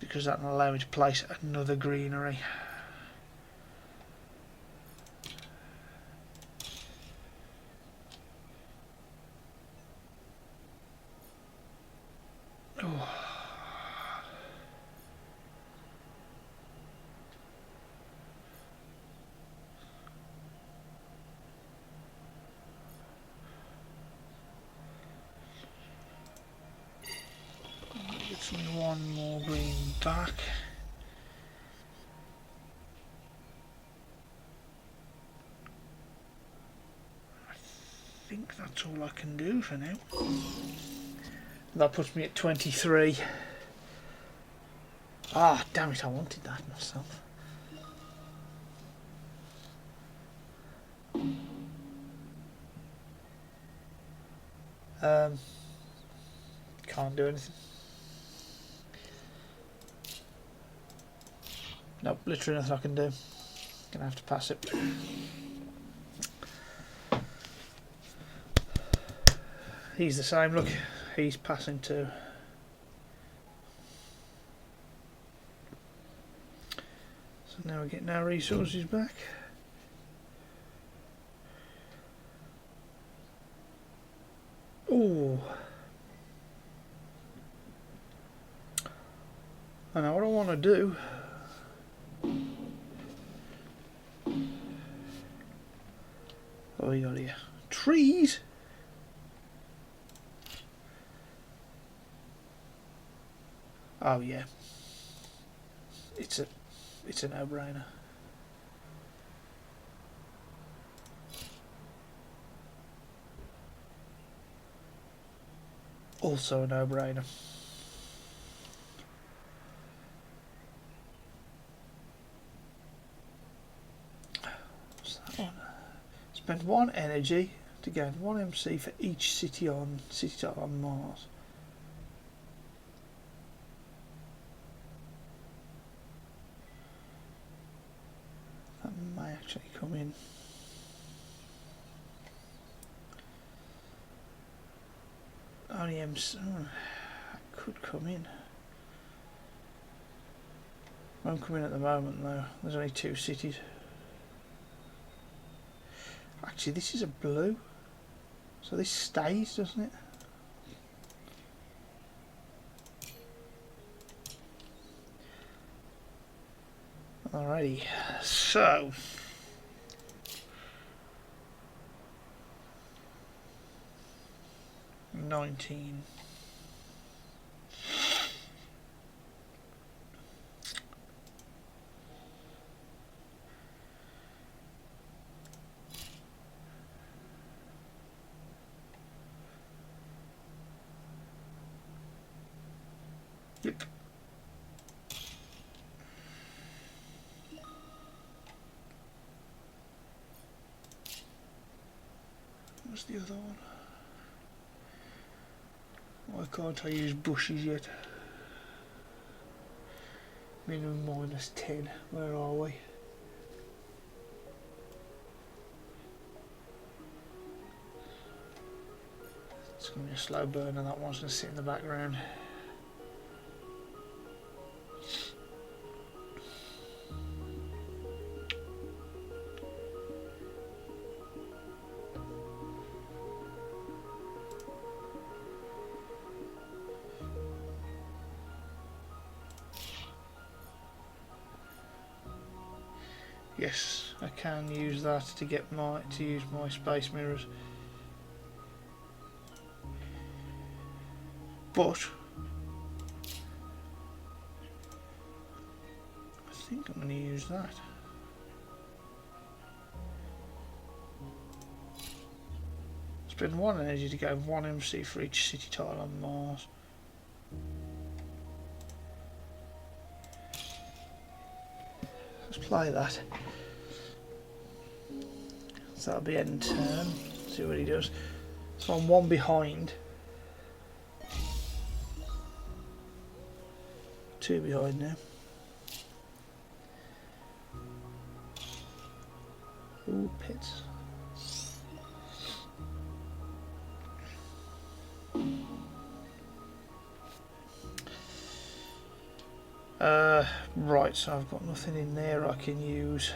Because that will allow me to place another greenery. Oh. Gets me 1 more green back. I think that's all I can do for now. That puts me at 23. Ah, damn it, I wanted that myself. Can't do anything. Nope, literally nothing I can do. Gonna have to pass it. He's the same, look. He's passing too. So now we're getting our resources back. Ooh. I know what I want to do. What we got here? Trees? Oh yeah. It's a no-brainer. Also a no-brainer. What's that one? Spend 1 energy to gain 1 MC for each city tile on Mars. That may actually come in. Only MC. Could come in. Won't come in at the moment though. There's only 2 cities. Actually, this is a blue, so this stays, doesn't it? Alrighty, so 19. Yep. What's the other one? Why can't I use bushes yet? Minimum -10. Where are we? It's going to be a slow burn and that one's going to sit in the background. Yes, I can use that to get use my space mirrors. But I think I'm going to use that. Spend 1 energy to gain 1 MC for each city tile on Mars. Let's play that. So that'll be end turn. See what he does. So I'm 1 behind. 2 behind now. Ooh, pits. Right, so I've got nothing in there I can use.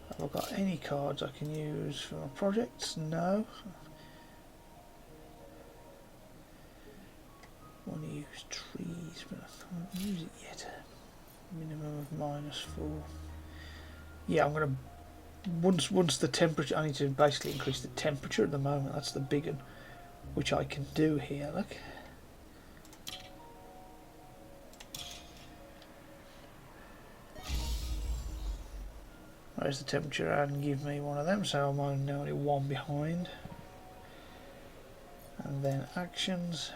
Have I got any cards I can use for my projects? No. I want to use trees, but I can't use it yet. Minimum of -4. Yeah, I'm gonna once the temperature. I need to basically increase the temperature at the moment. That's the big one, which I can do here. Look. Raise the temperature and give me one of them, so I'm only 1 behind. And then actions.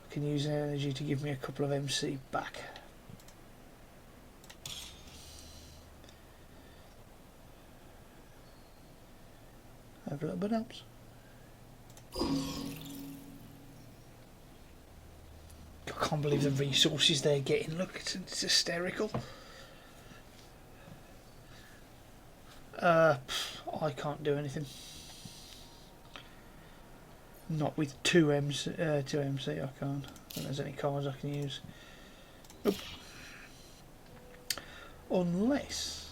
I can use energy to give me a couple of MC back. Have a little bit else. I can't believe the resources they're getting. Look, it's hysterical. I can't do anything. Not with 2 MC, I can't. I don't think there's any cards I can use. Nope. Unless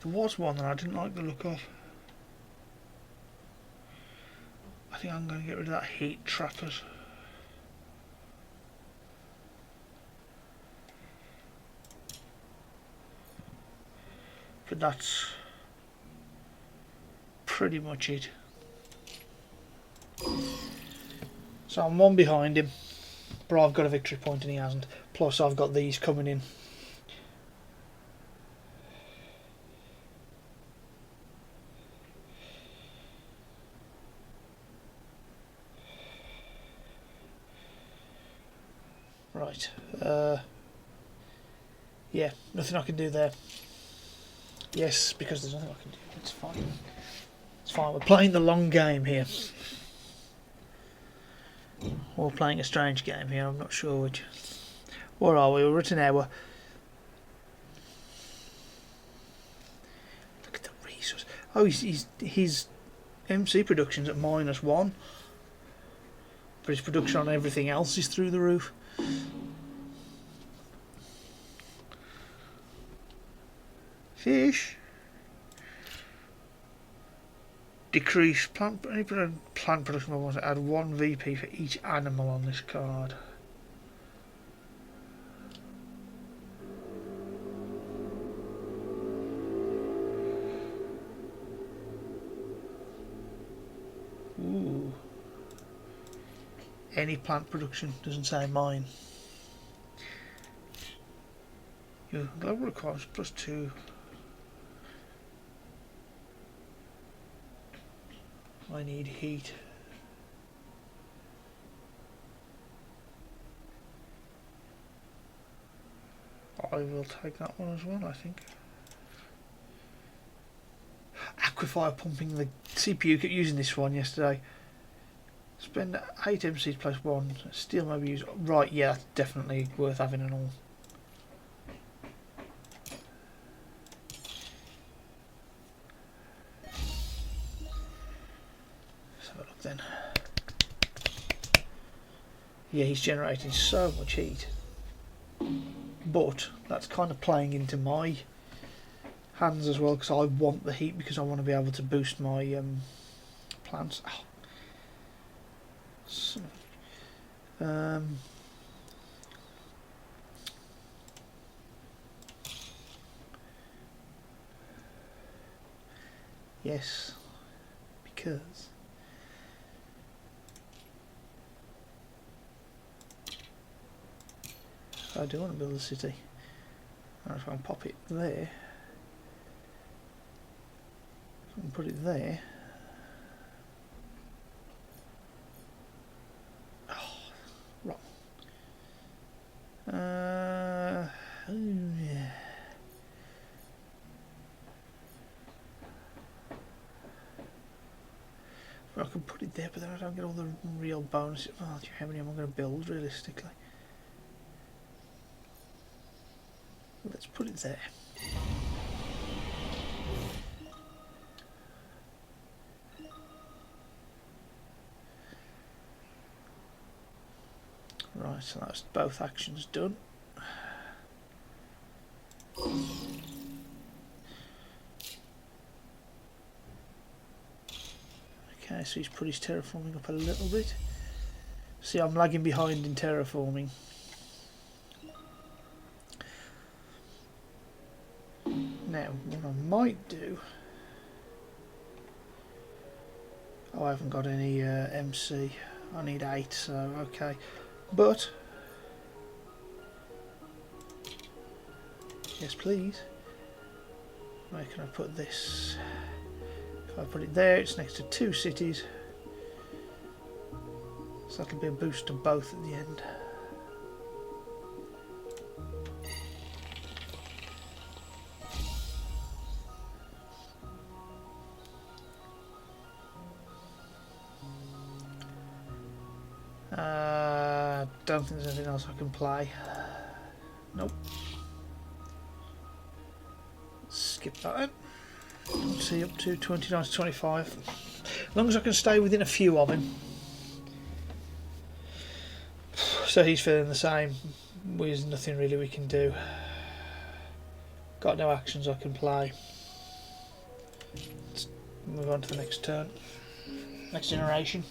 there was one that I didn't like the look of. I think I'm going to get rid of that heat trappers. But that's pretty much it. So I'm one behind him, but I've got a victory point and he hasn't. Plus I've got these coming in. Right. Yeah, nothing I can do there. Yes, because there's nothing I can do. It's fine. It's fine. We're playing the long game here. Or playing a strange game here. I'm not sure which. Where are we? We're at an hour. Look at the resource. Oh, his MC production's at -1. But his production on everything else is through the roof. Fish. Decrease plant production by add 1 VP for each animal on this card. Ooh. Any plant production, doesn't say mine. Your global requirements +2. I need heat. I will take that one as well, I think. Aquifer pumping. The CPU kept using this one yesterday. Spend 8 MCs +1. Steel maybe use. Right, yeah, that's definitely worth having and all. Then yeah, he's generating so much heat, but that's kind of playing into my hands as well, because I want the heat, because I want to be able to boost my plants. Yes, because I do want to build a city. If I can pop it there, I can put it there. Oh, wrong. Oh yeah. Well, I can put it there, but then I don't get all the real bonuses. Oh, how many am I going to build realistically? Let's put it there. Right, so that's both actions done. Okay, so he's put his terraforming up a little bit. See, I'm lagging behind in terraforming. Now, what I might do... Oh, I haven't got any MC. I need 8, so okay. But... Yes, please. Where can I put this? If I put it there, it's next to 2 cities. So that'll be a boost to both at the end. don't think there's anything else I can play. Nope. Skip that then. Let's see, up to 29 to 25. As long as I can stay within a few of him. So he's feeling the same. There's nothing really we can do. Got no actions I can play. Let's move on to the next turn. Next generation.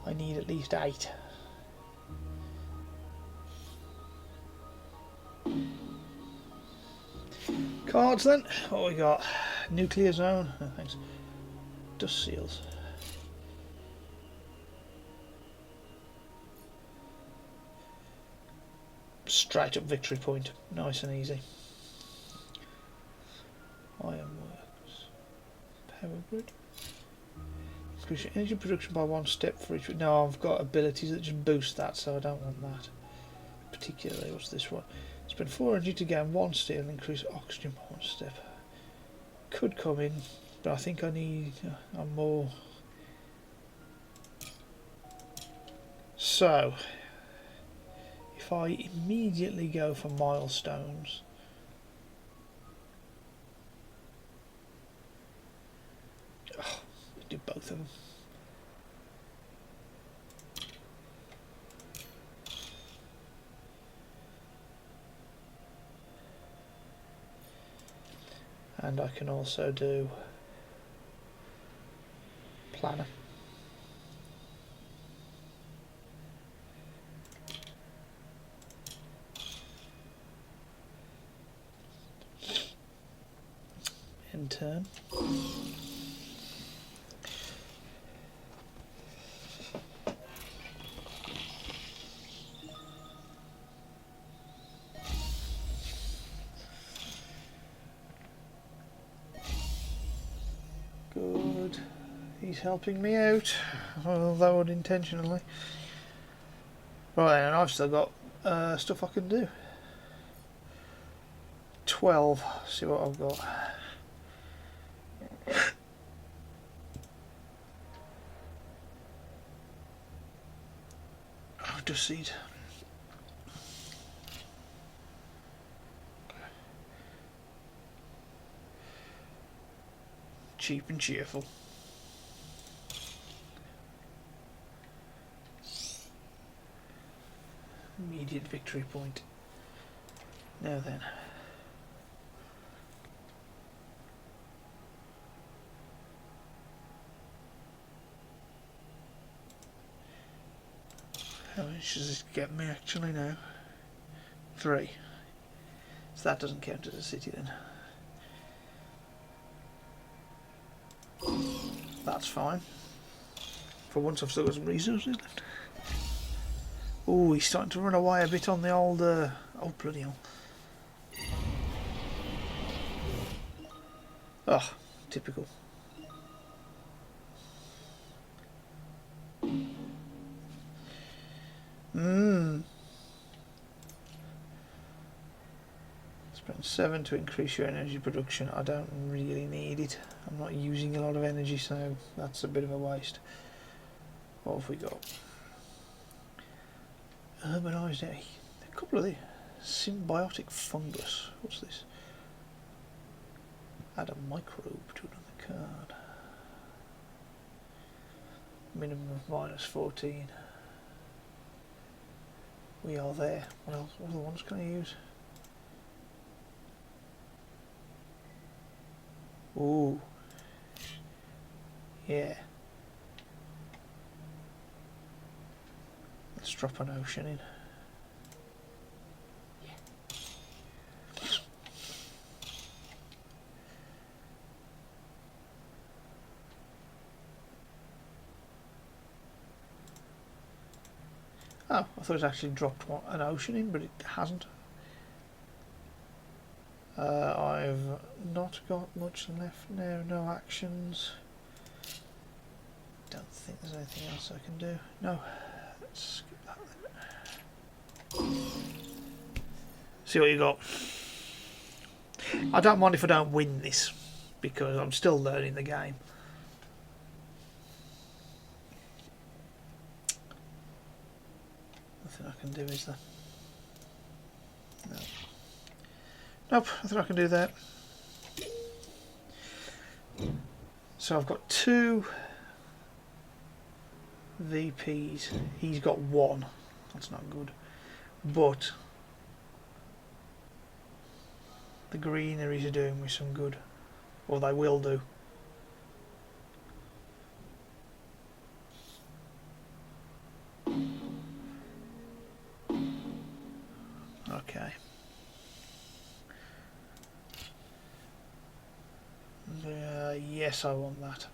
I need at least 8. Cards then. What we got? Nuclear zone. Oh, thanks. Dust seals. Straight up victory point. Nice and easy. Ironworks. Power grid. Increase your energy production by 1 step for each. No, I've got abilities that just boost that, so I don't want that. Particularly, what's this one? Spend 4 energy to gain 1 step and increase oxygen by 1 step. Could come in, but I think I need a more. So, if I immediately go for milestones. Oh, do both of them. And I can also do planner. In turn. Good. He's helping me out, although unintentionally. Right, and I've still got stuff I can do. 12. See what I've got. Oh, dust seed. Cheap and cheerful. Immediate victory point. Now then. How much does this get me actually now? 3. So that doesn't count as a city then. That's fine. For once I've still got some resources left. Oh, he's starting to run away a bit on the old... oh, bloody hell. Oh, typical. Spend 7 to increase your energy production. I don't really need it. I'm not using a lot of energy, so that's a bit of a waste. What have we got? Urbanised air. A couple of the symbiotic fungus. What's this? Add a microbe to another card. Minimum of -14. We are there. What else? What other ones can I use? Ooh. Yeah. Let's drop an ocean in. Oh, I thought it actually dropped an ocean in, but it hasn't. I've not got much left now, no actions. Don't think there's anything else I can do. No, let's skip that then. See what you got. I don't mind if I don't win this, because I'm still learning the game. Nothing I can do, is there? No. Nope, nothing I can do there. So I've got 2 VPs. He's got 1. That's not good. But the greeneries are doing me some good. Or they will do. Okay. Yes, I want that.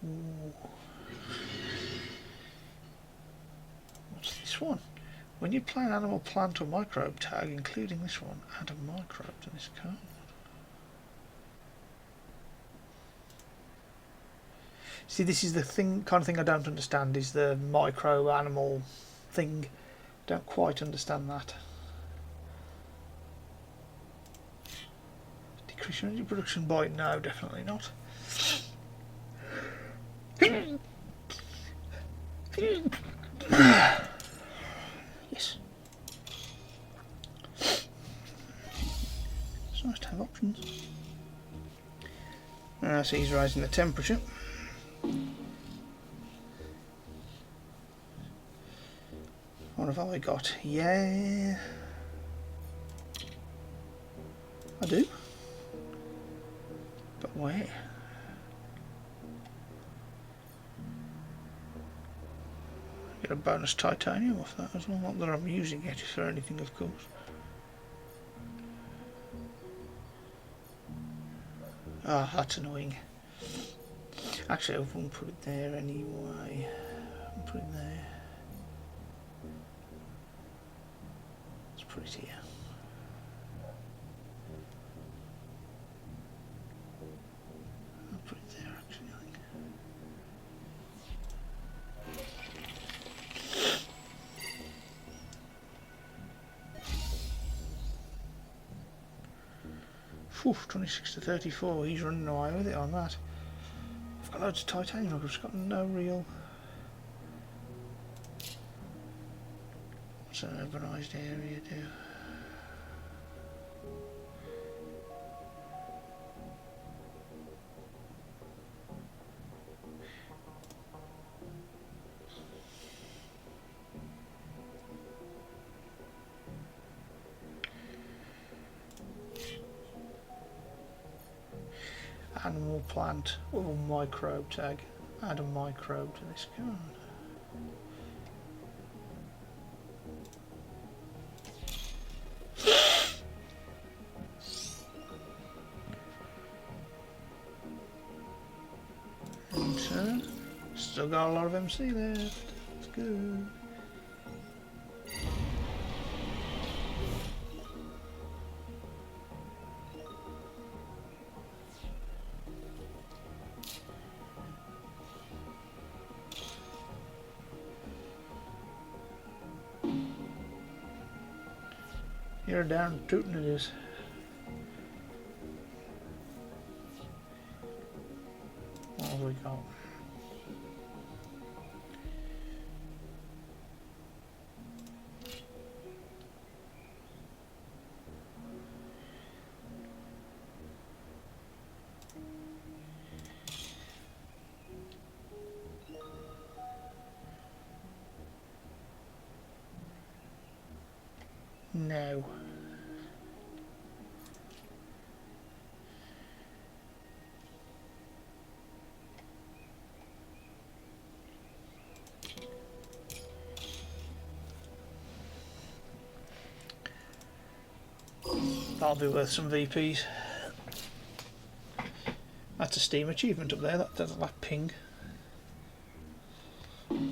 Ooh. What's this one? When you play an animal, plant or microbe tag, including this one, add a microbe to this card. See, this is the kind of thing I don't understand, is the micro animal thing. Don't quite understand that. Decrease your energy production by... No, definitely not. Yes. It's nice to have options. So he's rising the temperature. What have I got? Yeah, I do. But where? Get a bonus titanium off that as well. Not that I'm using it for anything, of course. Ah, oh, that's annoying. Actually, I won't put it there anyway. I'll put it there. Let's put it here. I'll put it there, actually, I think. Phew, 26 to 34. He's running away with it on that. I've got loads of titanium. I've just got no real... What's an urbanised area do? Animal, plant, or microbe tag. Add a microbe to this card. Enter. Still got a lot of MC left. That's good. You're down tootin' it is. What have we got? No. That'll be worth some VPs. That's a Steam achievement up there, that ping. Right,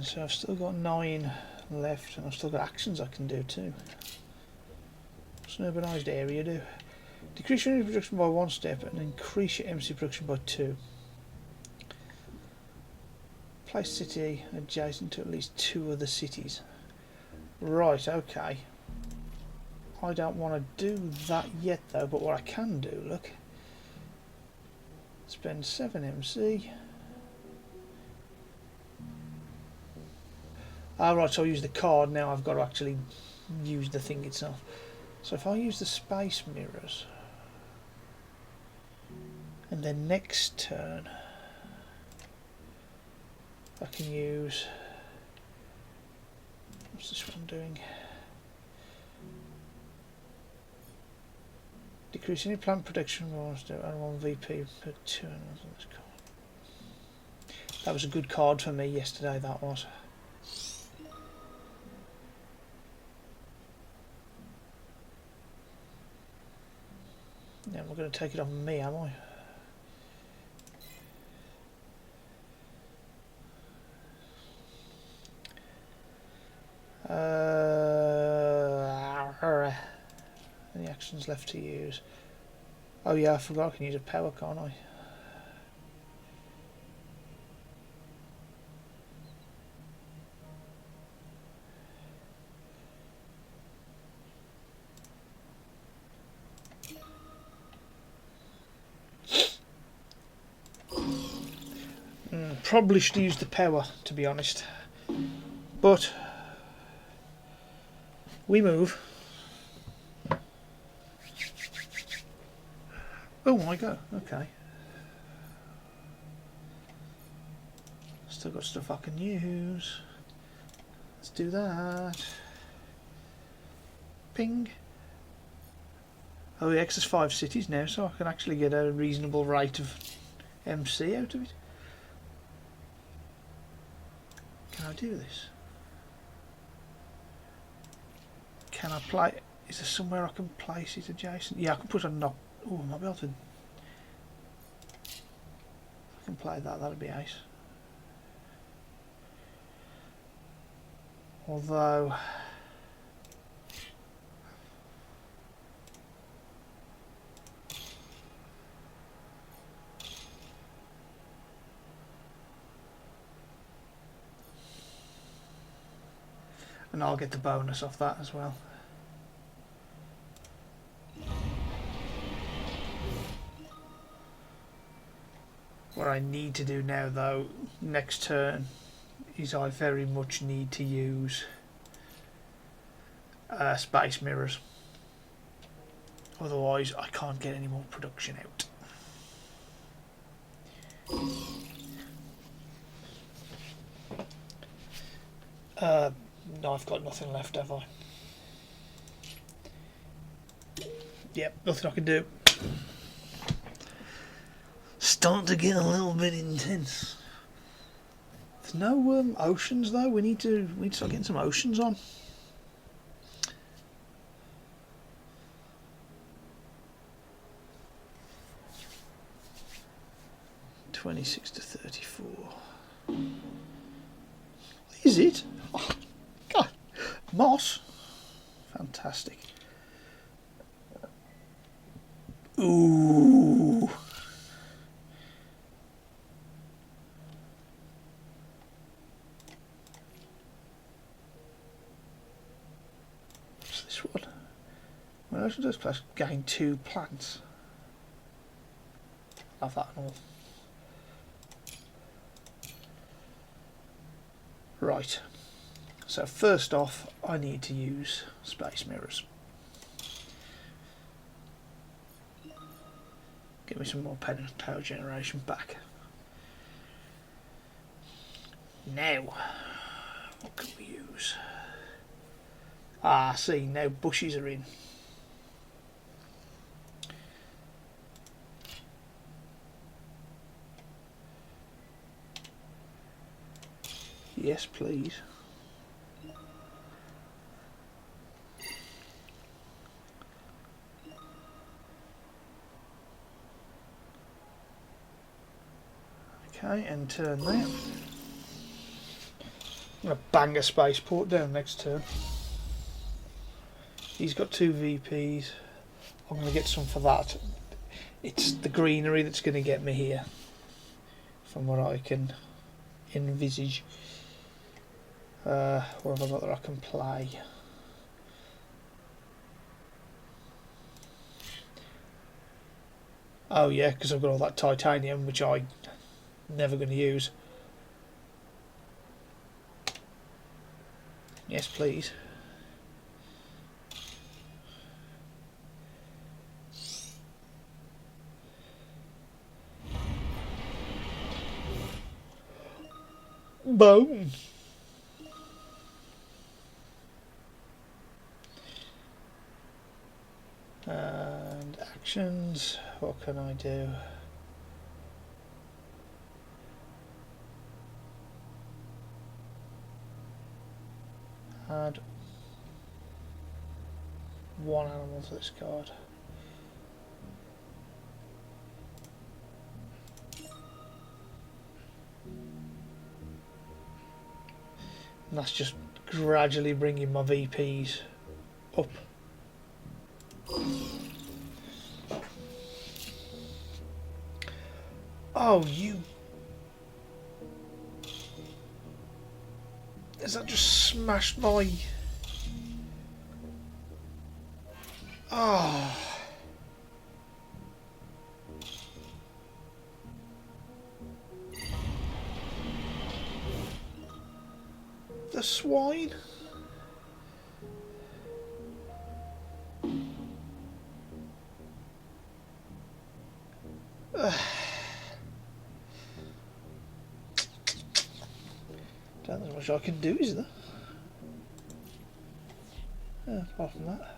so I've still got 9 left, and I've still got actions I can do too. What's an urbanised area do? Decrease your energy production by 1 step and increase your MC production by 2. Place city adjacent to at least 2 other cities. Right, okay. I don't want to do that yet though, but what I can do, look. Spend 7 MC. Right, so I'll use the card now. I've got to actually use the thing itself. So if I use the space mirrors, and then next turn I can use, what's this one doing? Decrease any plant production bonus to add 1 VP per turn. That was a good card for me yesterday, that was. Now I'm going to take it off me, am I? Any actions left to use? Oh yeah, I forgot I can use a power, can't I? Probably should use the power, to be honest. But we move. Oh my god, okay. Still got stuff I can use. Let's do that. Ping. Oh, yeah, 'cause there's 5 cities now, so I can actually get a reasonable rate of MC out of it. Can I do this? Can I play? Is there somewhere I can place it adjacent? Yeah, I can put a knock. Oh, I might be able to. I can play that, that'd be ace. Although. And I'll get the bonus off that as well. What I need to do now though, next turn, is I very much need to use space mirrors. Otherwise I can't get any more production out. No, I've got nothing left, have I? Yep, nothing I can do. Starting to get a little bit intense. There's no oceans though. We need to start getting some oceans on. (26 to 34). Is it? Oh, God, moss. Fantastic. Ooh. What's this one? Well, I should just plus gain 2 plants. Have that and all. Right. So first off, I need to use space mirrors. Give me some more power generation back. Now, what can we use? Ah, see, now bushes are in. Yes, please. Okay, and turn that. I'm going to bang a spaceport down next turn. He's got 2 VPs. I'm going to get some for that. It's the greenery that's going to get me here, from what I can envisage. What have I got that I can play? Oh yeah, because I've got all that titanium, which I'm never going to use. Yes, please. Boom. And actions, what can I do? Add one animal to this card. And that's just gradually bringing my VPs up. Oh, you... Has that just smashed my... Oh... The swine? Don't think there's much I can do, is there? Apart from that.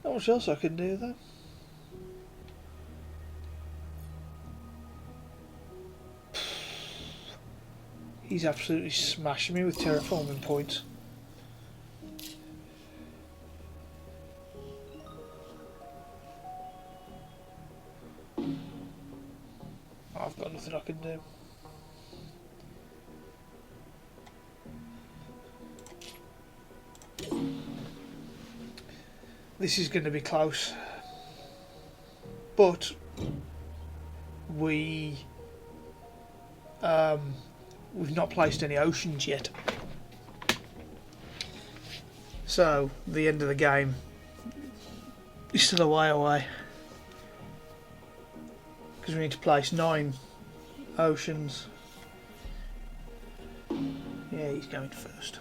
Not much else I can do though. He's absolutely smashing me with terraforming points. I've got nothing I can do. This is going to be close, but we've not placed any oceans yet, so the end of the game is still a way away, because we need to place 9 oceans. Yeah, he's going first.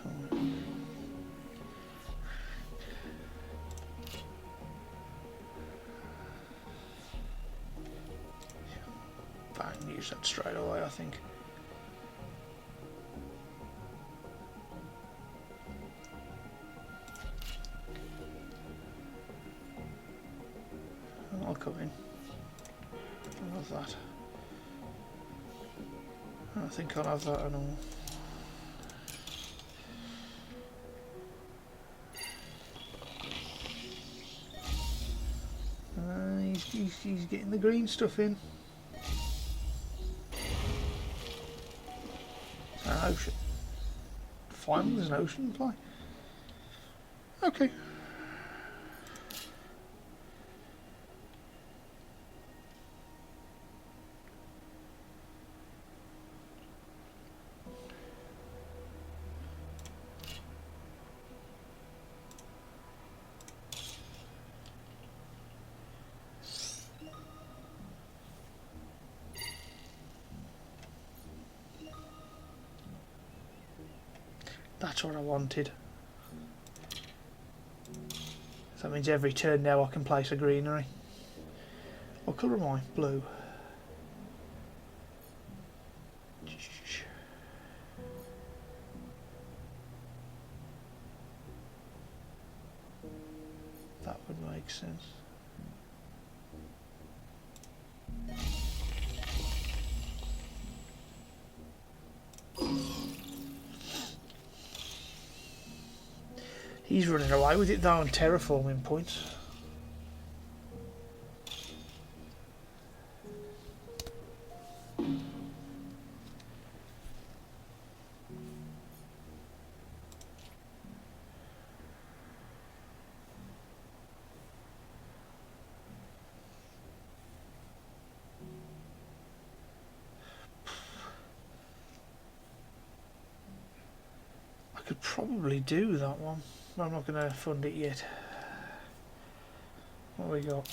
Fine, use that straight away, I think. I'll come in. I'll have that. I think I'll have that and all. He's getting the green stuff in. It's an ocean. Finally, there's an ocean in play. Okay. That's what I wanted. So that means every turn now I can place a greenery. What colour am I? Blue. That would make sense. He's running away with it though on terraforming points. could probably do that one, but I'm not going to fund it yet. What we got?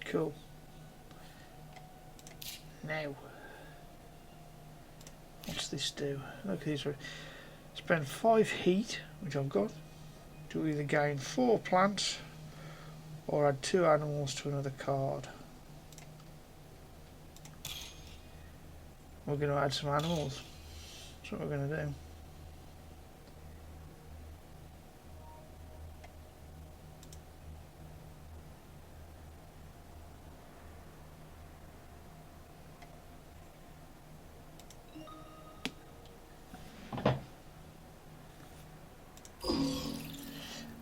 Cool. Now, what's this do? Look, these are spend 5 heat, which I've got, to either gain 4 plants or add 2 animals to another card. We're going to add some animals. That's what we're going to do.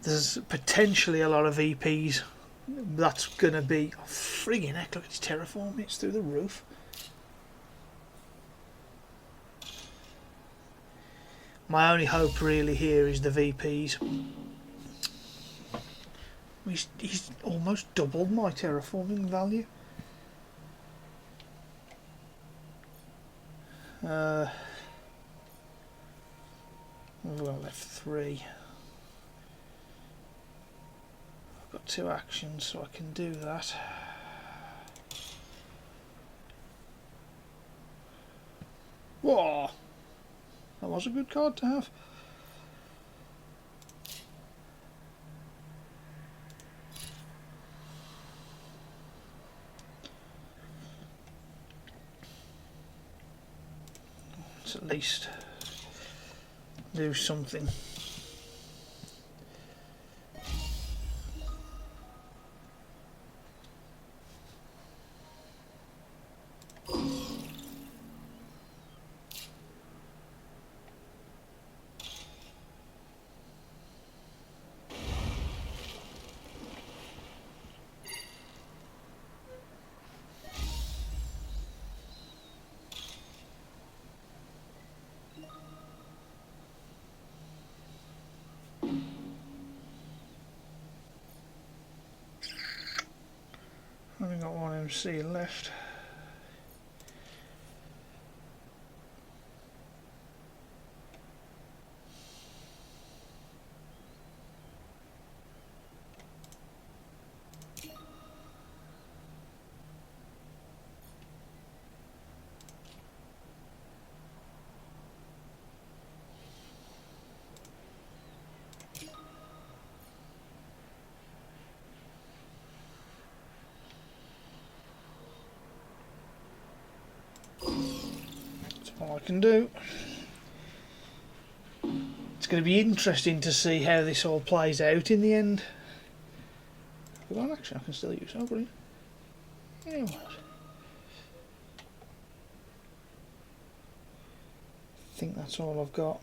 There's potentially a lot of EPs. That's going to be... Oh, friggin' heck, look at this terraform. It's through the roof. My only hope really here is the VPs. He's almost doubled my terraforming value. We've got left 3. I've got 2 actions, so I can do that. Whoa! That was a good card to have. Let's at least do something. I've only got 1 MC left. All I can do. It's going to be interesting to see how this all plays out in the end. Well, actually, I can still use that, brilliant. Yeah, what? I think that's all I've got.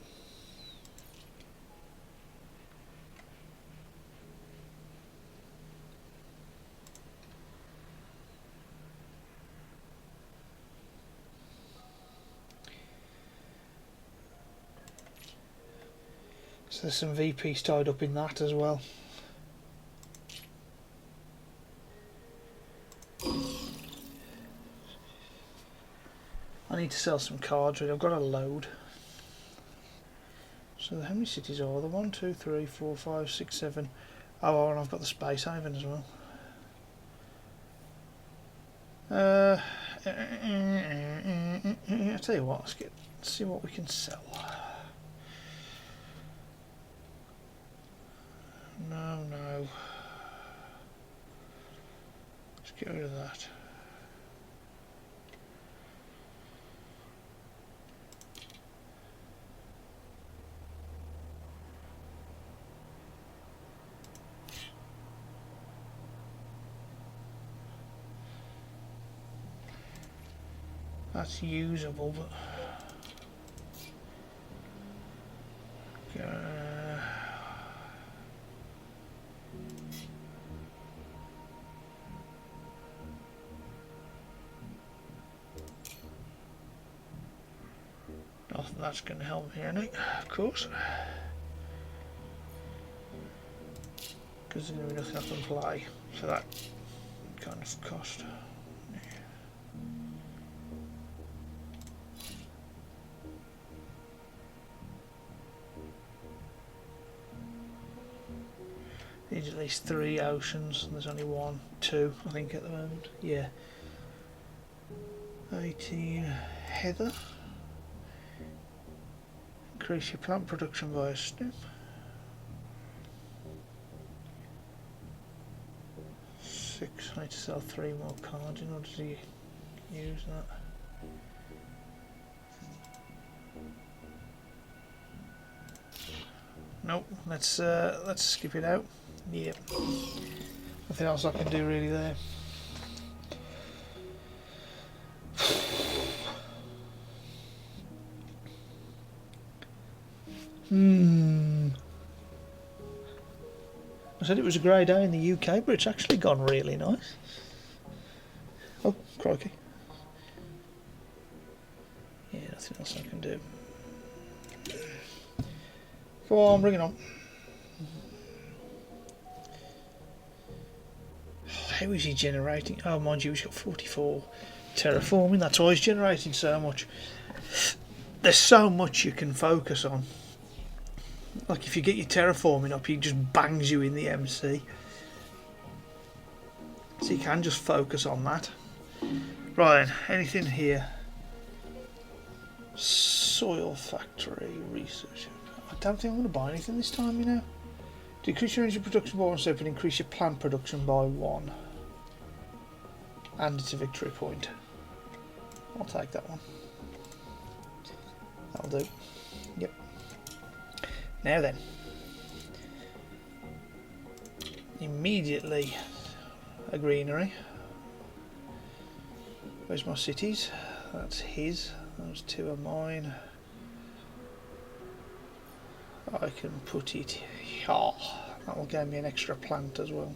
So there's some VPs tied up in that as well. I need to sell some cards, really. I've got a load. So how many cities are there? 1, 2, 3, 4, 5, 6, 7. Oh, and I've got the Space Haven as well. I'll tell you what, let's see what we can sell. No. Let's get rid of that. That's usable, but nothing that's going to help me any, of course, because there's going to be nothing I can play for that kind of cost. Needs at least 3 oceans, and there's only 1, 2 I think at the moment. Yeah. 18 heather. Increase your plant production by a snip. 6. I need to sell 3 more cards in order to use that. Nope. Let's skip it out. Yep. Nothing else I can do really there. I said it was a grey day in the UK, but it's actually gone really nice. Oh, crikey. Yeah, nothing else I can do. Come on, bring it on. How is he generating? Oh, mind you, he's got 44 terraforming. That's why he's generating so much. There's so much you can focus on. Like if you get your terraforming up, he just bangs you in the MC. So you can just focus on that. Right, anything here? Soil factory research. I don't think I'm going to buy anything this time, you know. Decrease your energy production by 1 step and increase your plant production by 1. And it's a victory point. I'll take that one. That'll do. Yep. Now then. Immediately a greenery. Where's my cities? That's his. Those 2 are mine. I can put it here. That will give me an extra plant as well.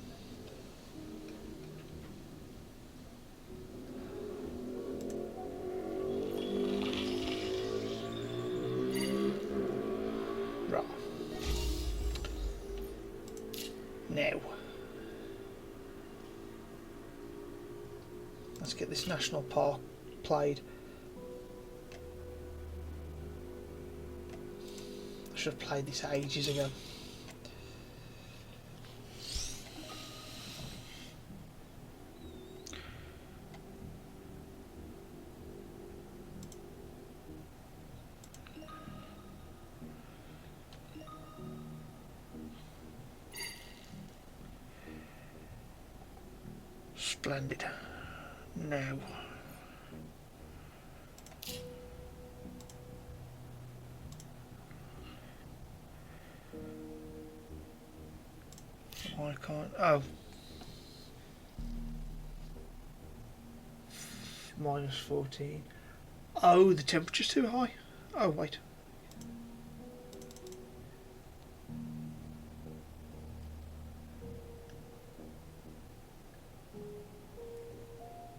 Right. Now, let's get this national park played. I should have played this ages ago. Splendid. Now. I can't. Oh. Minus 14. Oh, the temperature's too high. Oh, wait.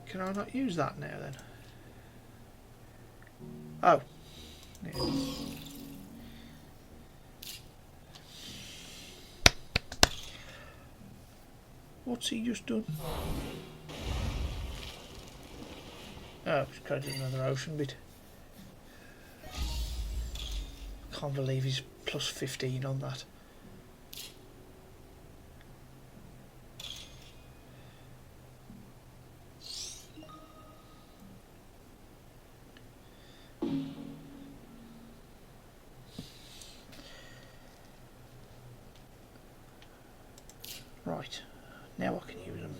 Can I not use that now then? Oh. Yeah. What's he just done? Oh, he's created another ocean bit. Can't believe he's plus 15 on that. Right, now I can use them.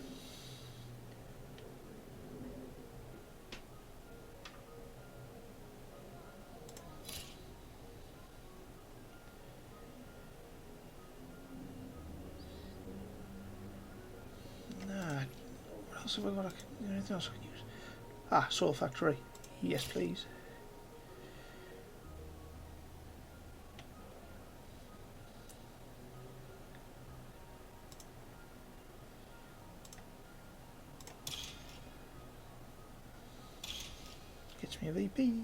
Nah, what else have I got? Anything else I can use? Ah, soil factory. Yes, please. Gets me a VP.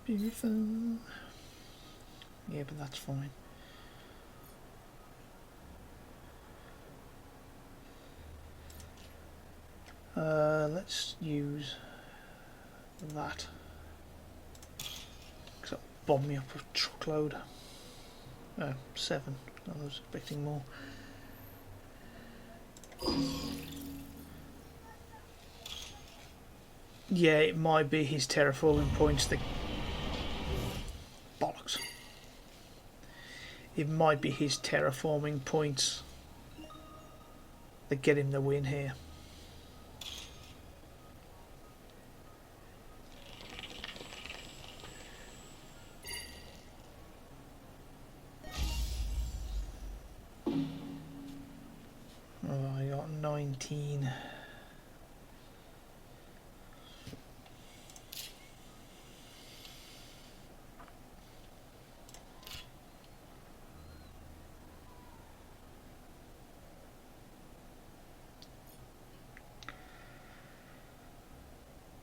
Beautiful. Yeah, but that's fine. Let's use that. Because that'll bomb me up a truckload. 7. I was expecting more. Yeah, it might be his terraforming points that... Bollocks. It might be his terraforming points that get him the win here. Oh, I got 19.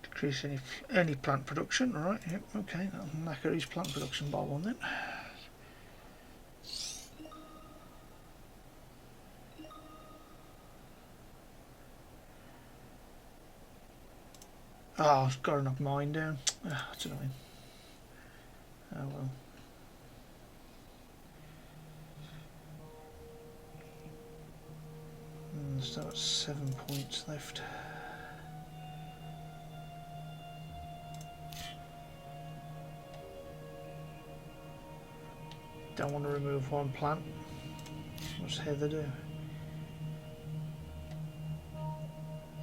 Decrease any plant production, right? Yep, okay, that'll knacker his plant production by 1 then. Oh, I've got to knock mine down. Oh, that's annoying. Oh well. Still got 7 points left. Don't want to remove 1 plant. What's Heather do?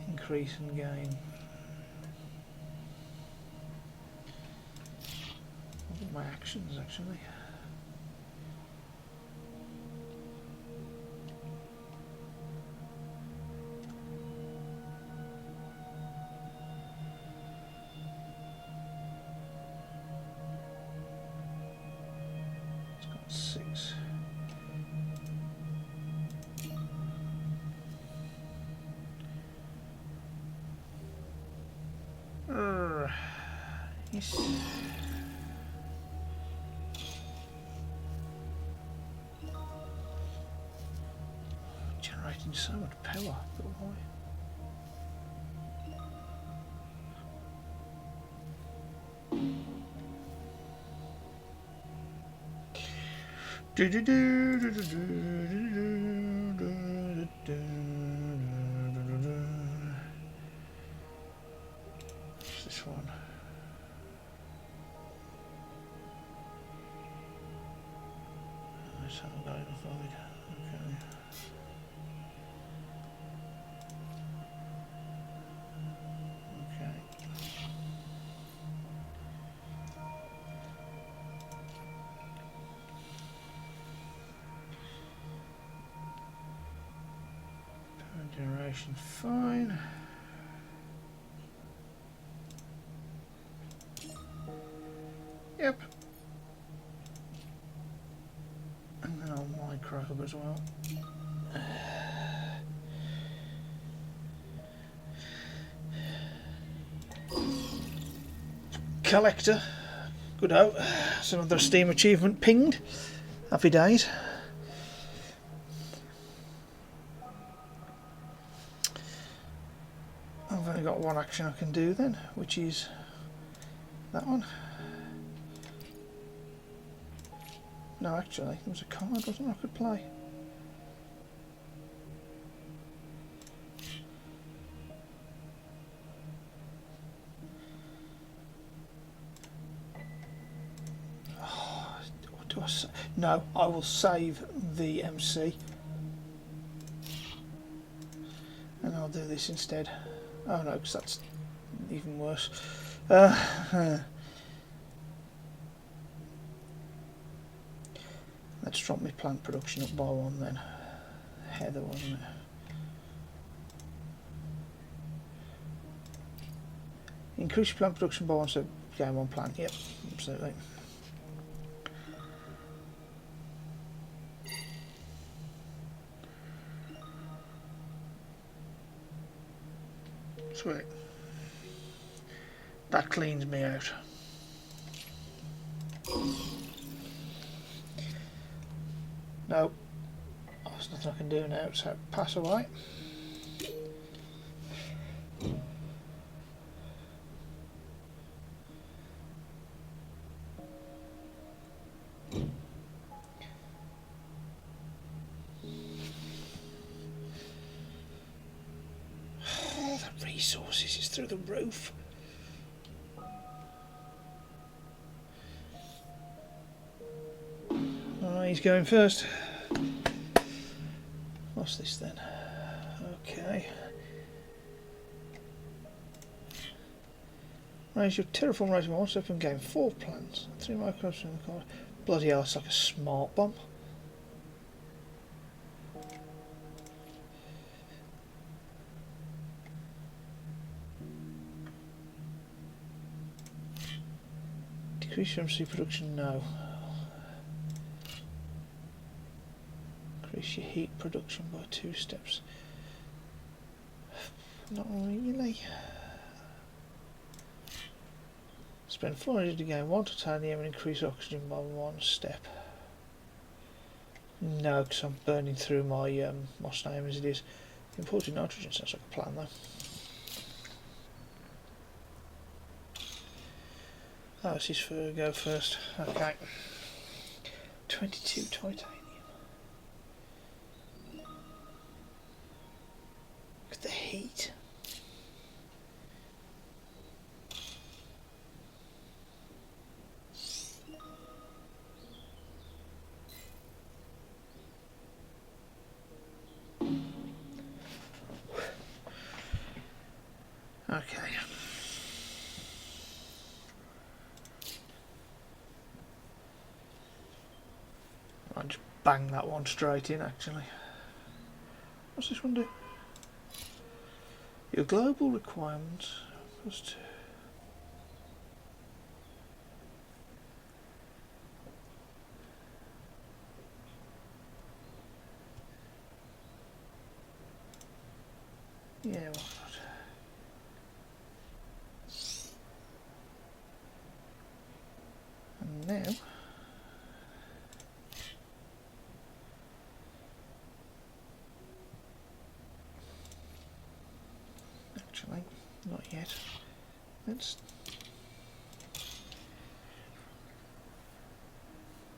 Increase and gain. Look at my actions actually. It's got 6. Yes. Generating so much power, but why? What's this one? Nice, I'm going to avoid. Okay. Generation fine. Yep. And then I'll microbe as well. Collector. Good out. It's another Steam achievement pinged. Happy days. I've only got 1 action I can do then, which is that one. No, actually, there was a card, wasn't there, I could play. Oh, do I no, I will save the MC. And I'll do this instead. Oh no, because that's even worse. Let's drop my plant production up by 1 then. Heather, wasn't it? Increase plant production by 1 step game on plant. Yep, absolutely. Sweet. That cleans me out. No, there's nothing I can do now, so pass away. Oh, the resources is through the roof. Alright, he's going first. What's this then? Okay. Raise your terraform rating by 1 step and gain 4 plants. 3 microbes in the card. Bloody hell, it's like a smart bomb. Decrease your MC production? No. Increase your heat production by 2 steps. Not really. Spend 400 to gain 1 titanium and increase oxygen by 1 step. No, because I'm burning through my moss name as it is. Imported nitrogen sounds like a plan though. Oh, this is for go first. Okay. 22 titanium. Look at the heat. Okay. I'll just bang that one straight in actually. What's this one do? Your global requirements was to yeah, why not? And now actually not yet. Let's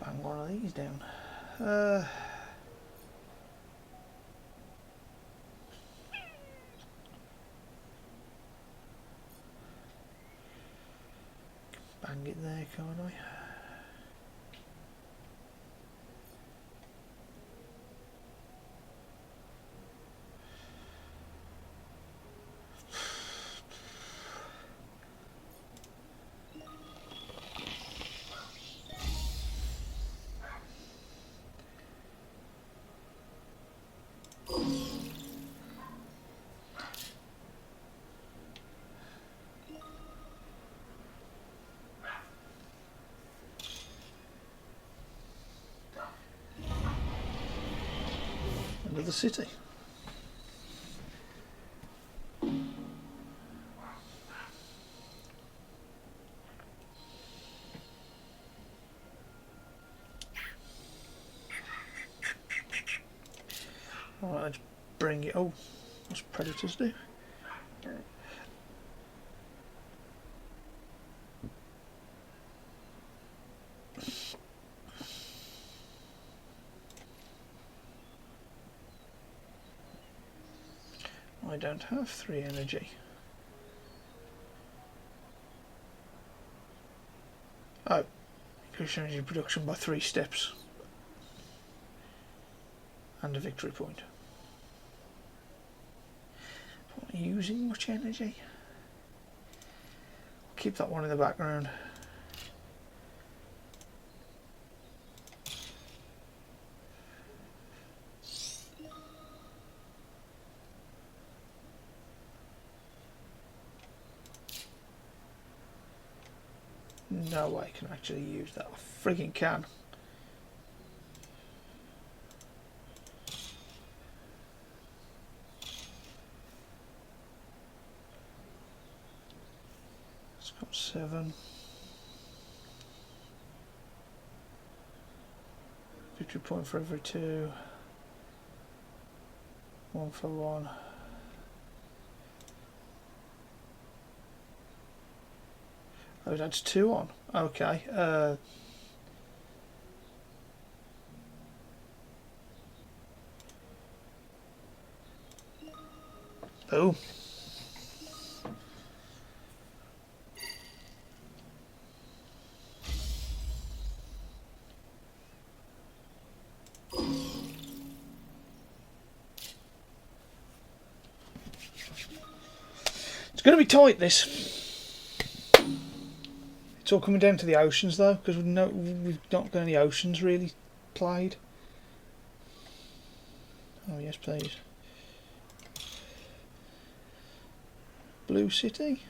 bang one of these down. Bang it there, can't I? Another city. Alright, let's bring it. Oh, what's predators do? I don't have 3 energy. Oh, increase energy production by 3 steps. And a victory point. Not using much energy. I'll keep that one in the background. No way I can actually use that. I freaking can. It's got 7. 50 point for every 2. 1 for 1. Oh, that's 2 on. Okay. Oh. It's going to be tight, this. It's all coming down to the oceans, though, because we've not got any oceans really played. Oh, yes, please. Blue City.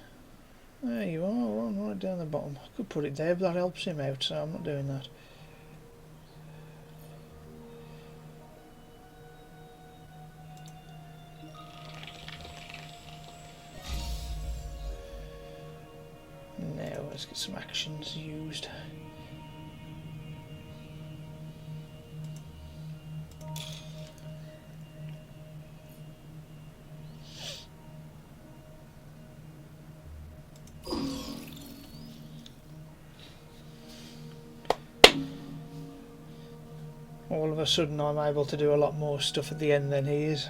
There you are, one right down the bottom. I could put it there, but that helps him out, so I'm not doing that. Now let's get some actions used. All of a sudden I'm able to do a lot more stuff at the end than he is.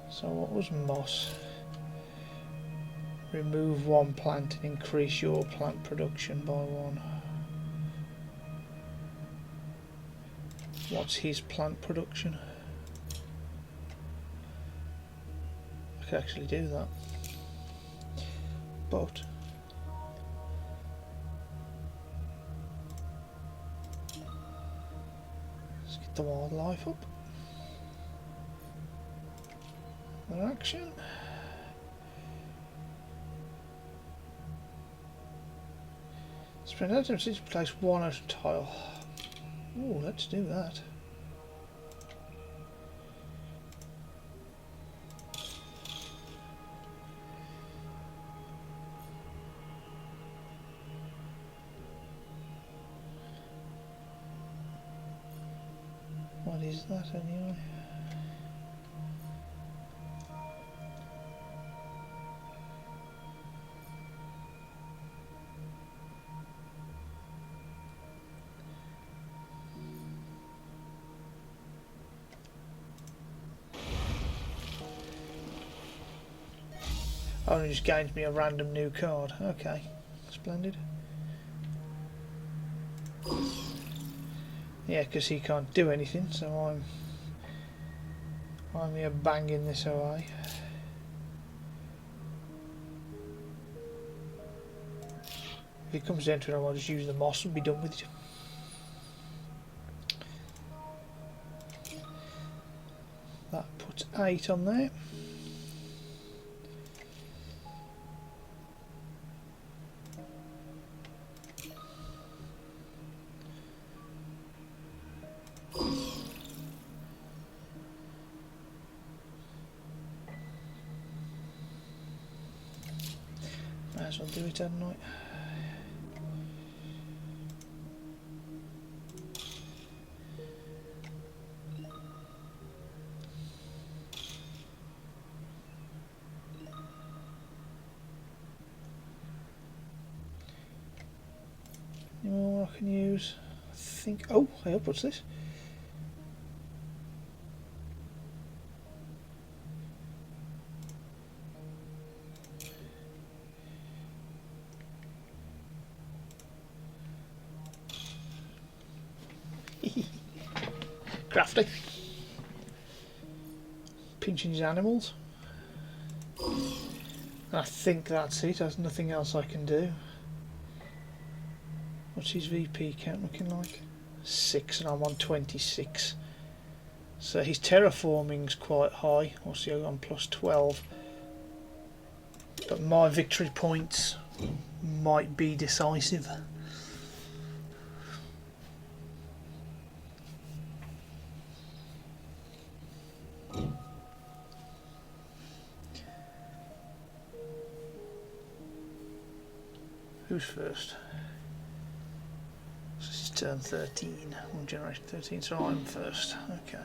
So what was moss? Remove 1 plant and increase your plant production by 1. What's his plant production? I could actually do that. But let's get the wildlife up. Another action. Spend items to place 1 at a tile. Oh, let's do that. What is that anyway? Oh, it just gains me a random new card. Okay, splendid. Yeah, because he can't do anything, so I'm here banging this away. If it comes down to it, I'll just use the moss and be done with it. That puts 8 on there. Might as well do it, hadn't I? Any more I can use? I think. Oh, hey up, what's this? Crafty. Pinching his animals. I think that's it. There's nothing else I can do. What's his VP count looking like? 6 and I'm on 26. So his terraforming's quite high. Also on plus 12. but my victory points might be decisive. Who's first? This is turn 13. One generation 13, so I'm first. Okay.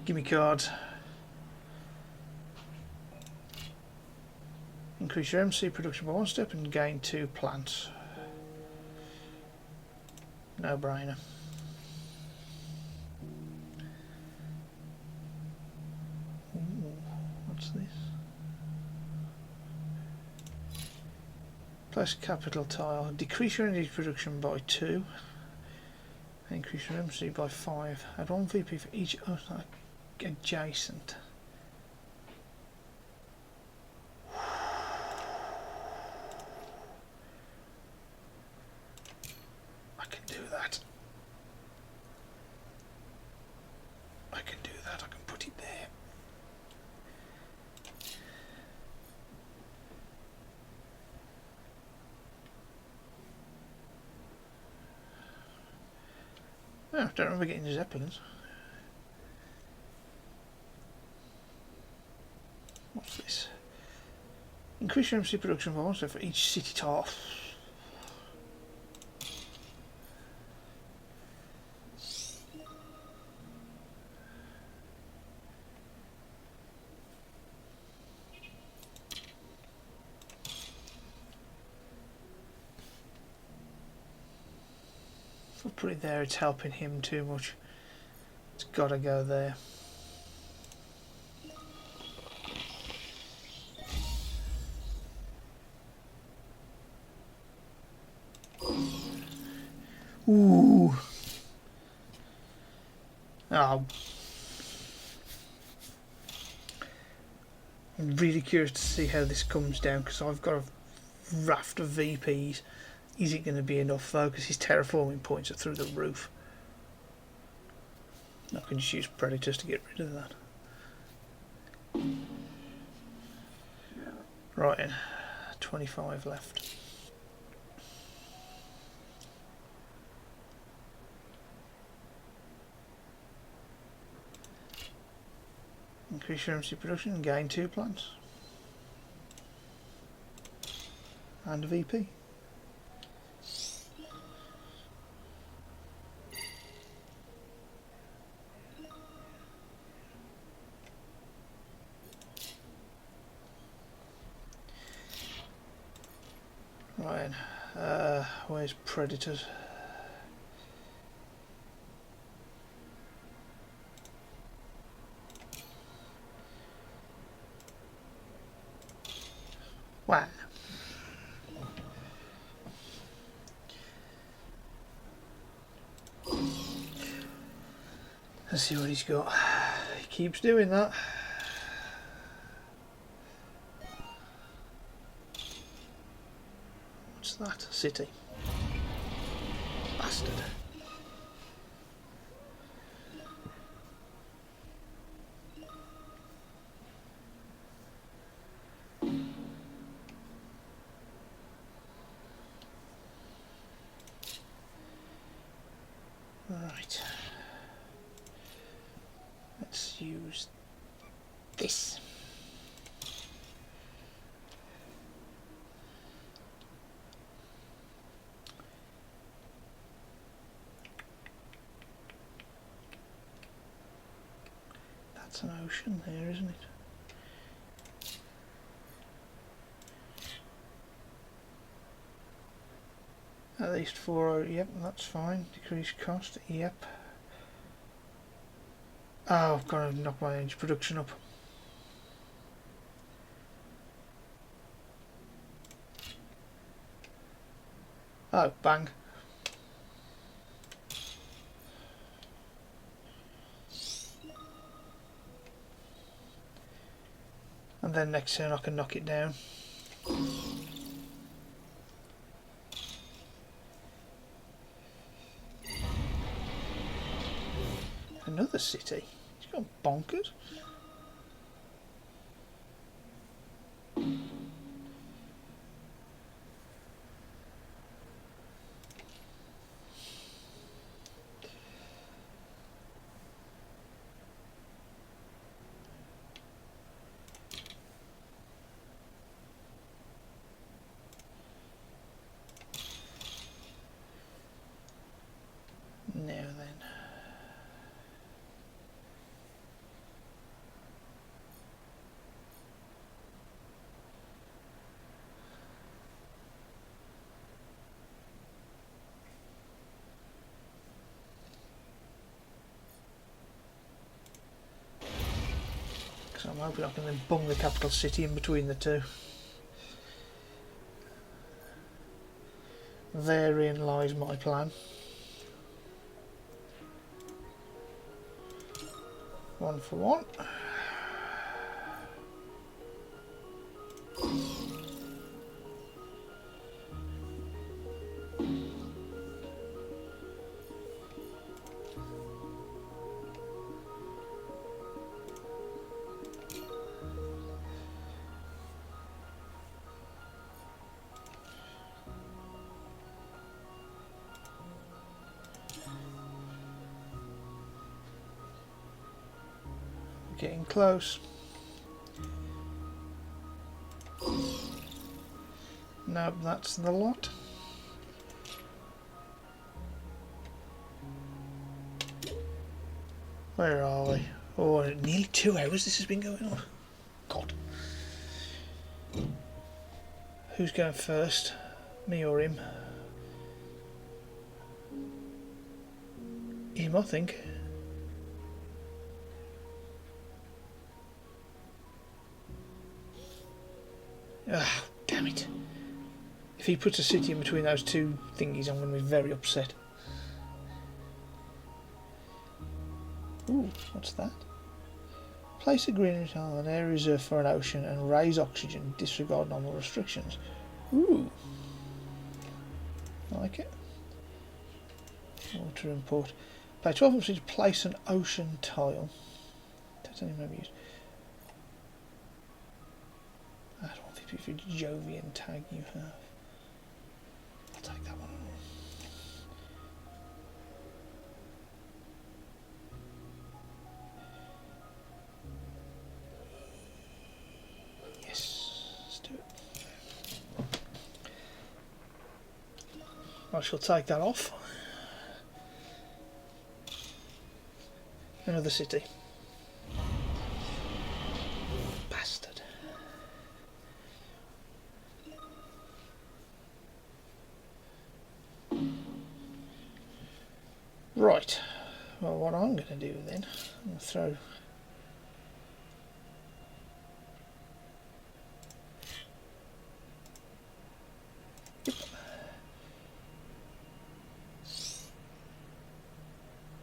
Give me cards. Increase your MC production by 1 step and gain 2 plants. No brainer. Ooh, what's this? Place capital tile. Decrease your energy production by 2. Increase your MC by 5. Add 1 VP for each adjacent. I can do that. I can do that. I can put it there. Oh, I don't remember getting the Zeppelins. What's this? Increase your MC production by 1 step for each city tile. If I put it there, it's helping him too much. It's got to go there. Ooh. Oh. I'm really curious to see how this comes down, because I've got a raft of VPs. Is it going to be enough though? Because his terraforming points are through the roof. I can just use predators to get rid of that. Right, 25 left. Increase your MC production and gain 2 plants. And a VP. Right, where's predators? Wow. Let's see what he's got. He keeps doing that. What's that? City. Bastard. Right. Let's use this. That's an ocean there, isn't it? At least 4, yep, that's fine. Decrease cost, yep. Oh, I've got to knock my energy production up. Oh, bang. And then next turn I can knock it down. Another city. He's gone bonkers. hoping I can then bung the capital city in between the two. Therein lies my plan. One for one. Getting close. Nope, that's the lot. Where are we? Oh, nearly 2 hours this has been going on. God. Who's going first? Me or him? Him, I think. Ah, damn it. If he puts a city in between those two thingies, I'm going to be very upset. Ooh, what's that? Place a green on an area reserved for an ocean and raise oxygen, disregard normal restrictions. Ooh. I like it. Water import. Pay 12 to place an ocean tile. That's only maybe used. I don't want 50 for Jovian tag you have. I'll take that one. Yes, let's do it. I shall take that off. Another city. Bastard. Right. Well, what I'm going to do then, I'm going to throw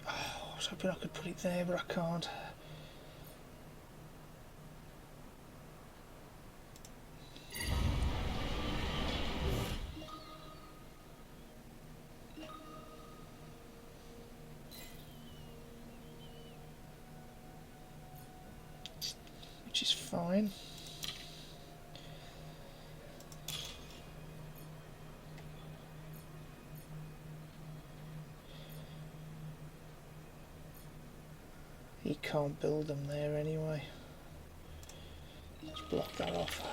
I was hoping I could put it there, but I can't. Which is fine. He can't build them there anyway. Let's block that off.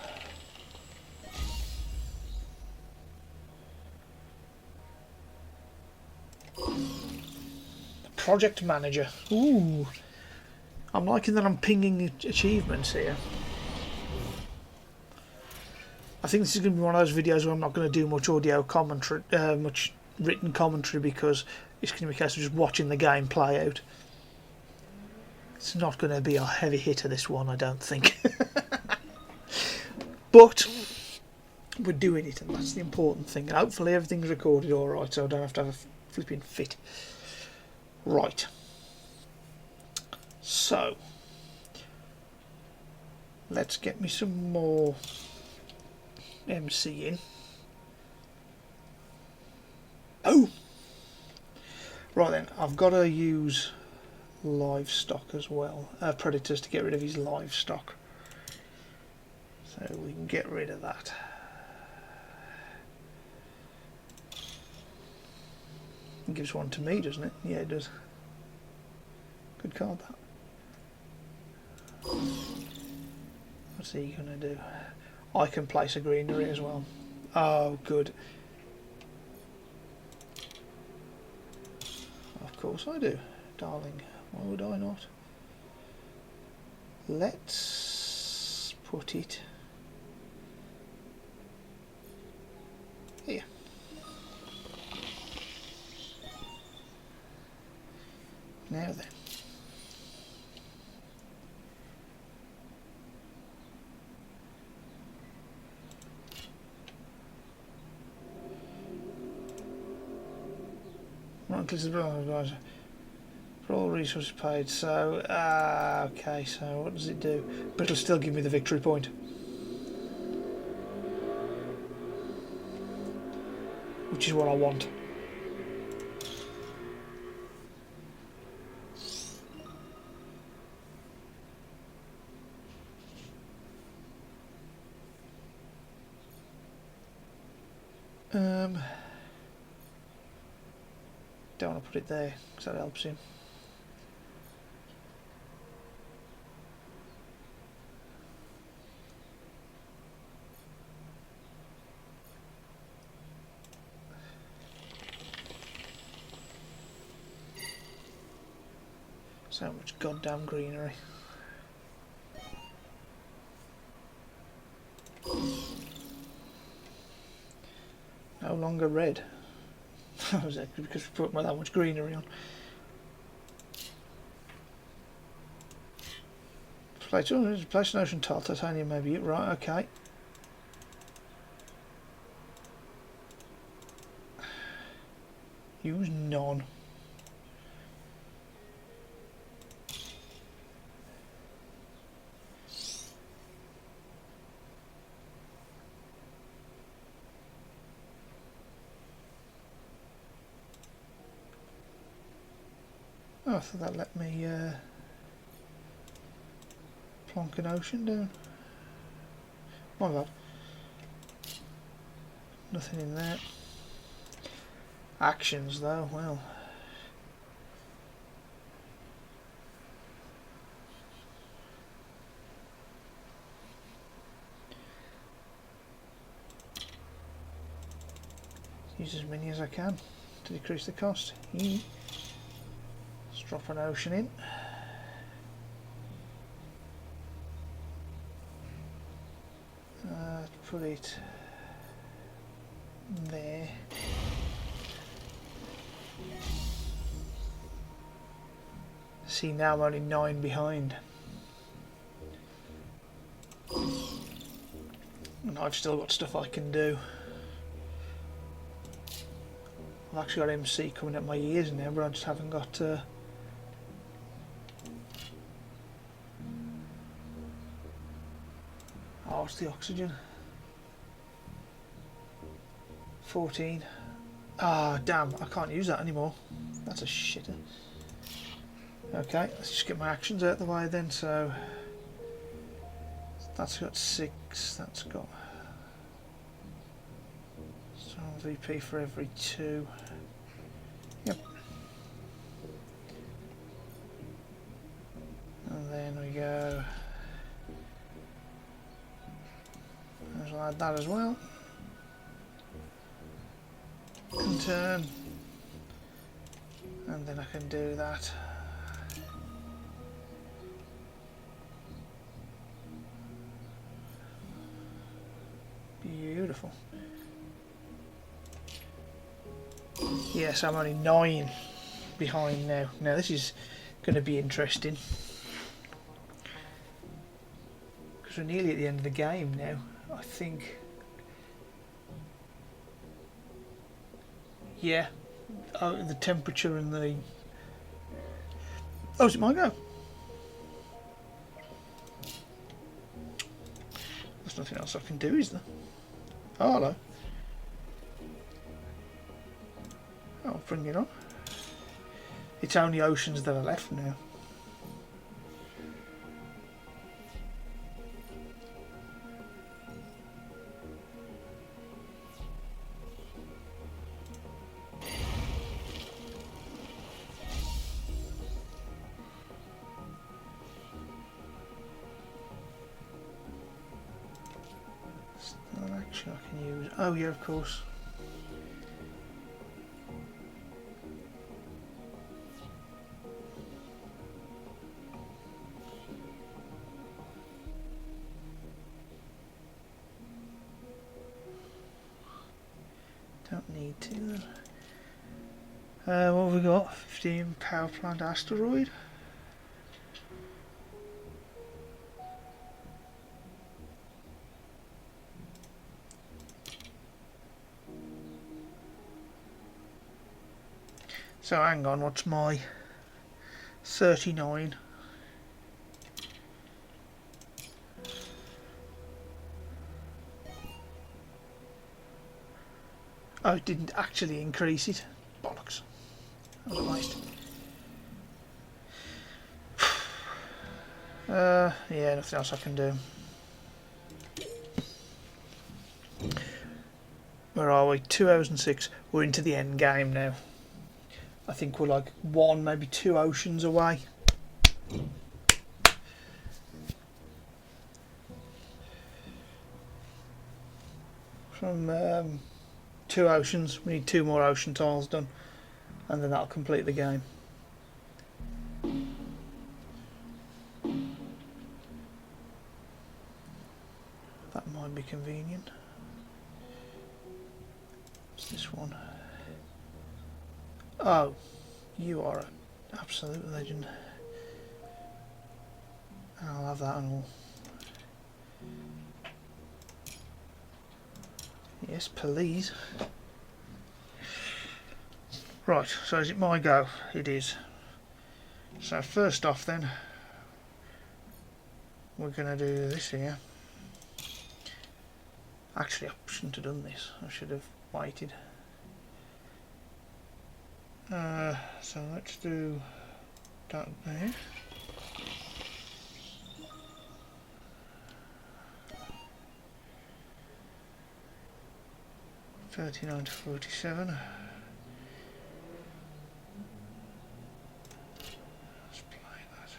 The project manager. Ooh. I'm liking that I'm pinging achievements here. I think this is going to be one of those videos where I'm not going to do much audio commentary, much written commentary, because it's going to be a case of just watching the game play out. It's not going to be a heavy hitter, this one, I don't think. But we're doing it, and that's the important thing. And hopefully everything's recorded alright, so I don't have to have a flipping fit. Right. So, let's get me some more MC in. Oh! Right then, I've got to use livestock as well. Predators to get rid of his livestock. So we can get rid of that. It gives one to me, doesn't it? Yeah, it does. Good card, that. What's he going to do? I can place a greenery as well. Oh, good. Of course I do, darling. Why would I not? Let's put it here. Now then. includes the for all resources paid. So, okay, so what does it do? But it'll still give me the victory point. Which is what I want. Don't want to put it there because that helps him. So much goddamn greenery. No longer red. Was that because we put that much greenery on? Place an ocean tile, titanium maybe. Right, okay. Use none. Oh, I thought that let me plonk an ocean down. My bad. Nothing in there. Actions though, well. Use as many as I can to decrease the cost. Let's drop an ocean in. Put it there. See, now I'm only 9 behind. And I've still got stuff I can do. I've actually got MC coming at my ears now, but I just haven't got oh, what's the oxygen? 14. Ah, damn, I can't use that anymore. That's a shitter. Okay, let's just get my actions out of the way then. So that's got 6, that's got so VP for every 2. Yep. And then we go. I'll add that as well. And turn. And then I can do that. Beautiful. Yes, I'm only 9 behind now. Now this is going to be interesting. Because we're nearly at the end of the game now, I think. Yeah. Oh, the temperature and the... Oh, is it my go? There's nothing else I can do, is there? Oh, hello. Oh, bring it on. It's only oceans that are left now. Actually, I can use... Oh, yeah, of course. Don't need to then. What have we got? 15 power plant asteroid. So hang on, what's my 39? Oh, it didn't actually increase it. Bollocks. That was a waste. Yeah, nothing else I can do. Where are we? 2 hours and 6. We're into the end game now. I think we're like 1, maybe 2 oceans away. From 2 oceans. We need 2 more ocean tiles done. And then that'll complete the game. That might be convenient. What's this one? Oh, you are an absolute legend. I'll have that and all. Yes, please. Right, so is it my go? It is. So first off then, we're going to do this here. Actually, I shouldn't have done this. I should have waited. So let's do that there. $39 to $47. Let's play that.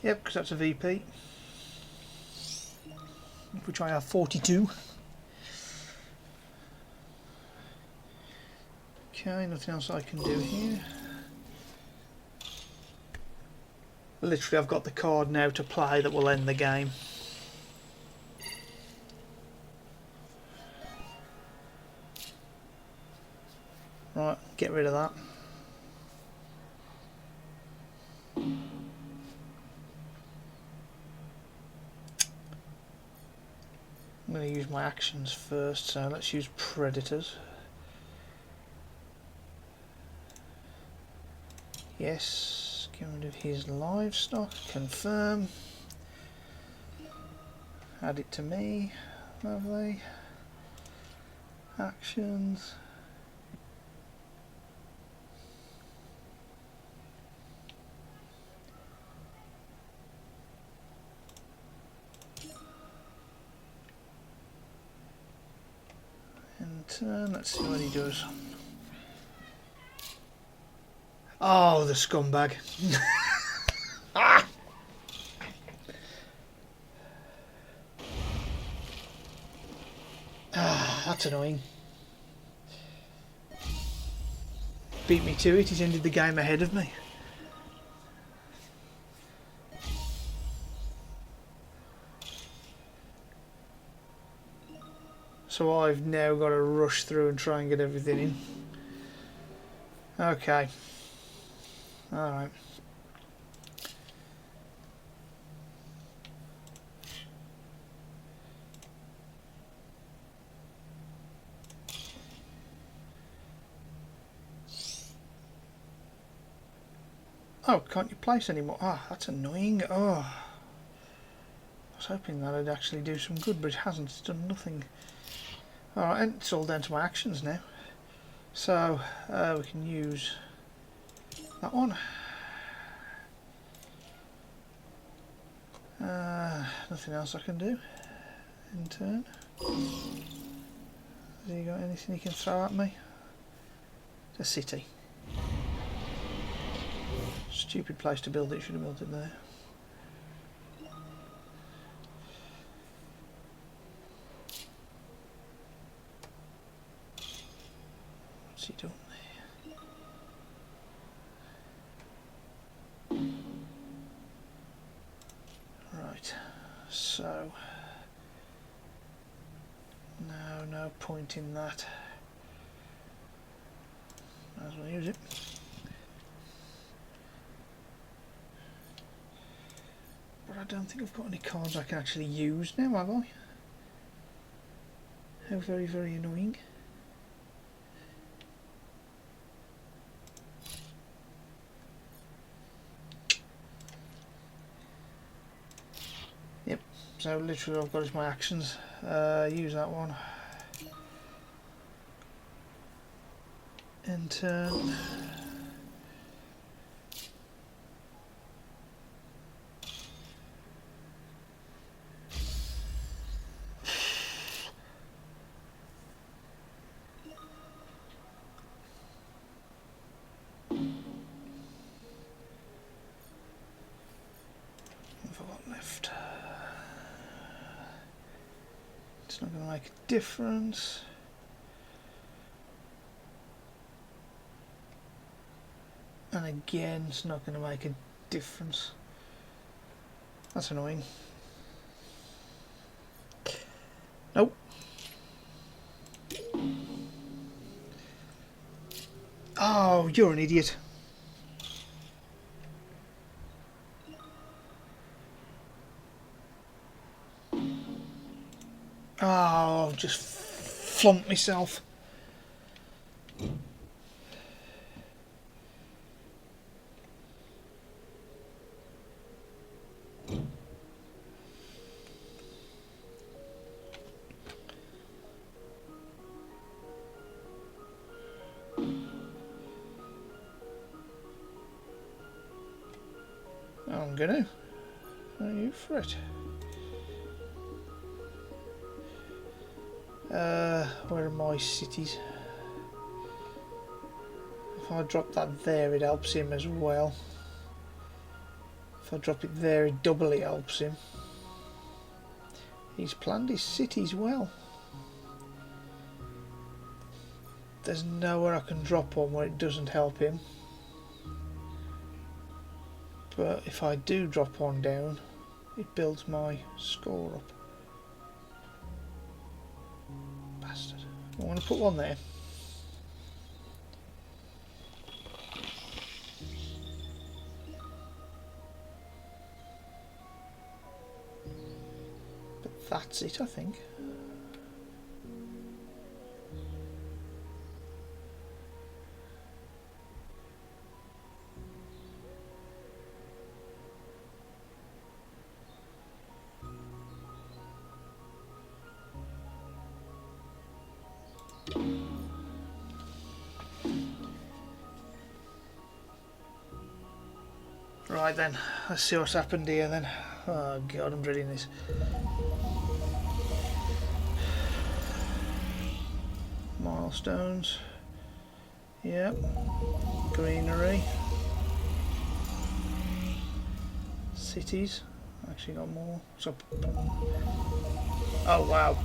Yep, because that's a VP, which I have 42. Okay, nothing else I can do here. Literally, I've got the card now to play that will end the game. Right, get rid of that. I'm going to use my actions first, so let's use Predators. Yes, get rid of his livestock, confirm. Add it to me, lovely. Actions. And turn, let's see what he does. Oh, the scumbag. That's annoying. Beat me to it, he's ended the game ahead of me. So I've now got to rush through and try and get everything in. Okay. Alright. Oh, can't you place anymore? Ah, that's annoying. Oh. I was hoping that would actually do some good, but it hasn't. It's done nothing. Alright, and it's all down to my actions now. So, we can use that one. Nothing else I can do in turn. Has he got anything he can throw at me? It's a city. Stupid place to build it, should have built it there. What's he doing there? Right, so no point in that. Might as well use it. But I don't think I've got any cards I can actually use now, have How very, very annoying. Yep, so literally I've got is my actions. Use that one. And turn. What have I got left? It's not going to make a difference. And again, it's not going to make a difference. That's annoying. Nope. Oh, you're an idiot. Oh, I've just flunked myself. I'm gonna. Are you for it? Where are my cities? If I drop that there, it helps him as well. If I drop it there, it doubly helps him. He's planned his cities well. There's nowhere I can drop one where it doesn't help him. But if I do drop one down, it builds my score up. Bastard. I'm going to put one there. But that's it, I think. Right then, let's see what's happened here then. Oh god, I'm dreading this. Milestones. Yep. Greenery. Cities. Actually got more. So, oh wow.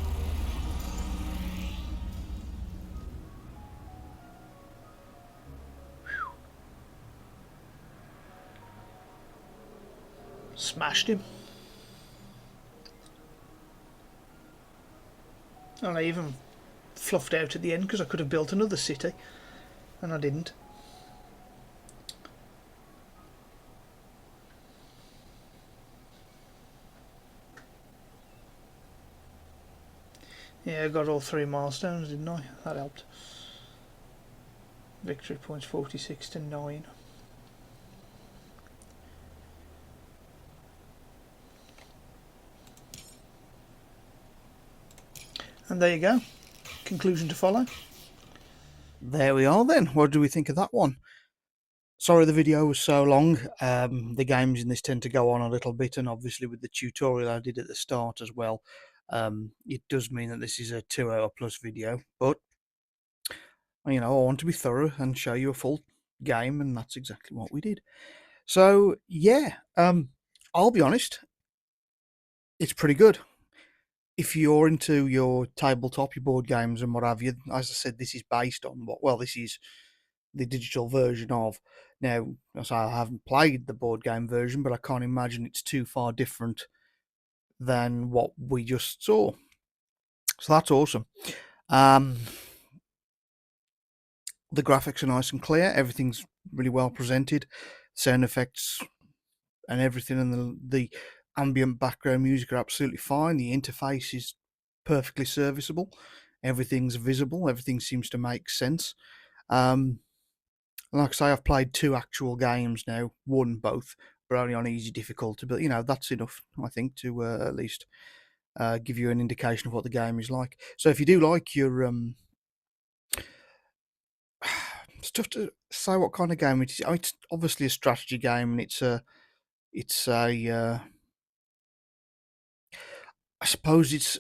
Smashed him. And I even fluffed out at the end because I could have built another city and I didn't. Yeah, I got all 3 milestones, didn't I? That helped. Victory points 46 to 9. And there you go. Conclusion to follow. There we are then. What do we think of that one? Sorry the video was so long. The games in this tend to go on a little bit, and obviously with the tutorial I did at the start as well, it does mean that this is a 2-hour plus video, but you know, I want to be thorough and show you a full game, and that's exactly what we did. So yeah, I'll be honest, it's pretty good. If you're into your tabletop, your board games and what have you, as I said, this is based on what, well, this is the digital version of. Now, as I haven't played the board game version, but I can't imagine it's too far different than what we just saw. So that's awesome. The graphics are nice and clear. Everything's really well presented. Sound effects and everything, and the ambient background music are absolutely fine. The interface is perfectly serviceable.
everything's visible, everything seems to make sense. Um, like I say, I've played 2 actual games now, won both, but only on easy difficulty. But that's enough, I think, to at least give you an indication of what the game is like. So if you do like your it's tough to say what kind of game it is. Oh, it's obviously a strategy game, and it's a I suppose it's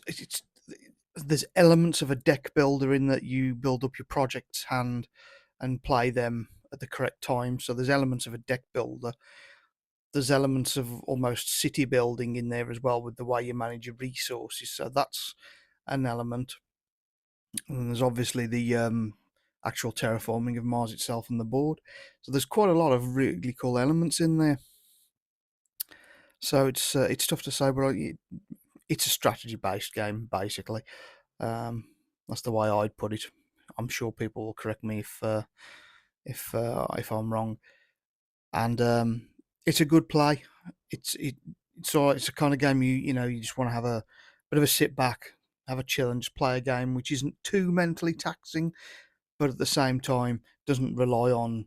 there's elements of a deck builder in that you build up your projects hand and play them at the correct time. So there's elements of a deck builder. There's elements of almost city building in there as well with the way you manage your resources. So that's an element. And there's obviously the actual terraforming of Mars itself on the board. So there's quite a lot of really cool elements in there. So it's tough to say, but it's a strategy based game basically. Um, that's the way I'd put it. I'm sure people will correct me if I'm wrong. And it's a good play. It's a kind of game you just want to have a bit of a sit back, have a chill, and just play a game which isn't too mentally taxing, but at the same time doesn't rely on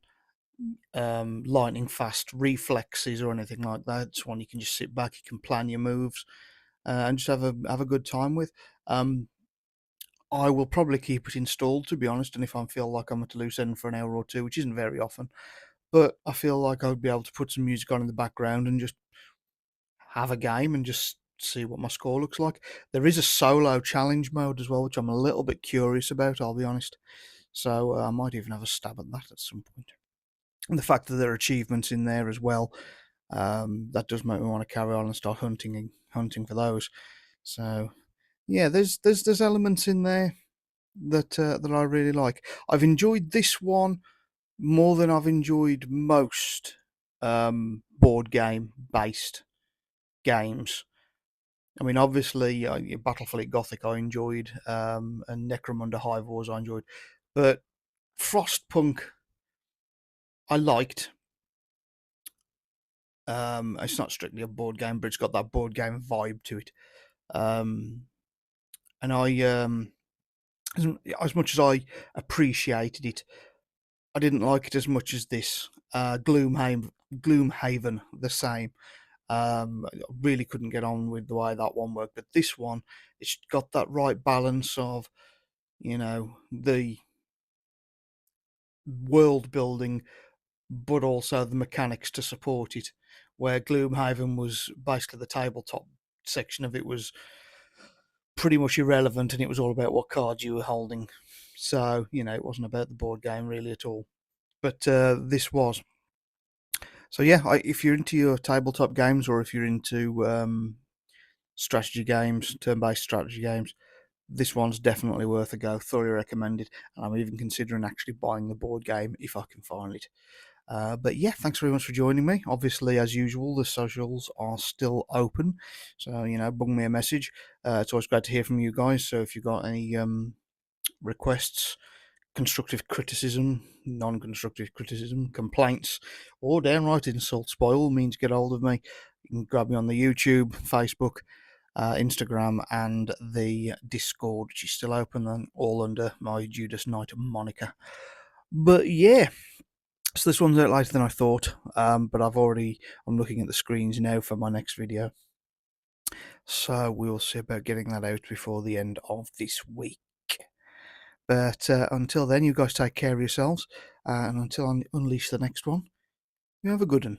lightning fast reflexes or anything like that. It's one you can just sit back, you can plan your moves, and just have a good time with. Um, I will probably keep it installed, to be honest, and if I feel like I'm at a loose end for an hour or two, which isn't very often, but I feel like I would be able to put some music on in the background and just have a game and just see what my score looks like. There is a solo challenge mode as well, which I'm a little bit curious about, I'll be honest. So I might even have a stab at that at some point. And the fact that there are achievements in there as well, that does make me want to carry on and start hunting for those. So yeah, there's elements in there that I really like. I've enjoyed this one more than I've enjoyed most board game based games. I mean, obviously, Battlefleet Gothic I enjoyed, and Necromunda High Wars I enjoyed, but Frostpunk I liked. It's not strictly a board game, but it's got that board game vibe to it. Um, and as much as I appreciated it, I didn't like it as much as this. Gloomhaven, the same. I really couldn't get on with the way that one worked, but this one, it's got that right balance of, the world building, but also the mechanics to support it. Where Gloomhaven was basically the tabletop section of it was pretty much irrelevant, and it was all about what cards you were holding. So it wasn't about the board game really at all. But this was. So yeah, if you're into your tabletop games, or if you're into strategy games, turn-based strategy games, this one's definitely worth a go. Thoroughly recommended, and I'm even considering actually buying the board game if I can find it. But yeah, thanks very much for joining me. Obviously, as usual, the socials are still open, so bung me a message. It's always great to hear from you guys. So if you've got any requests, constructive criticism, non-constructive criticism, complaints, or downright insults, by all means get hold of me. You can grab me on the YouTube, Facebook, Instagram, and the Discord, which is still open, and all under my Judas Knight moniker. But yeah, so this one's out later than I thought, but I'm looking at the screens now for my next video. So we'll see about getting that out before the end of this week. But until then, you guys take care of yourselves, and until I unleash the next one, you have a good one.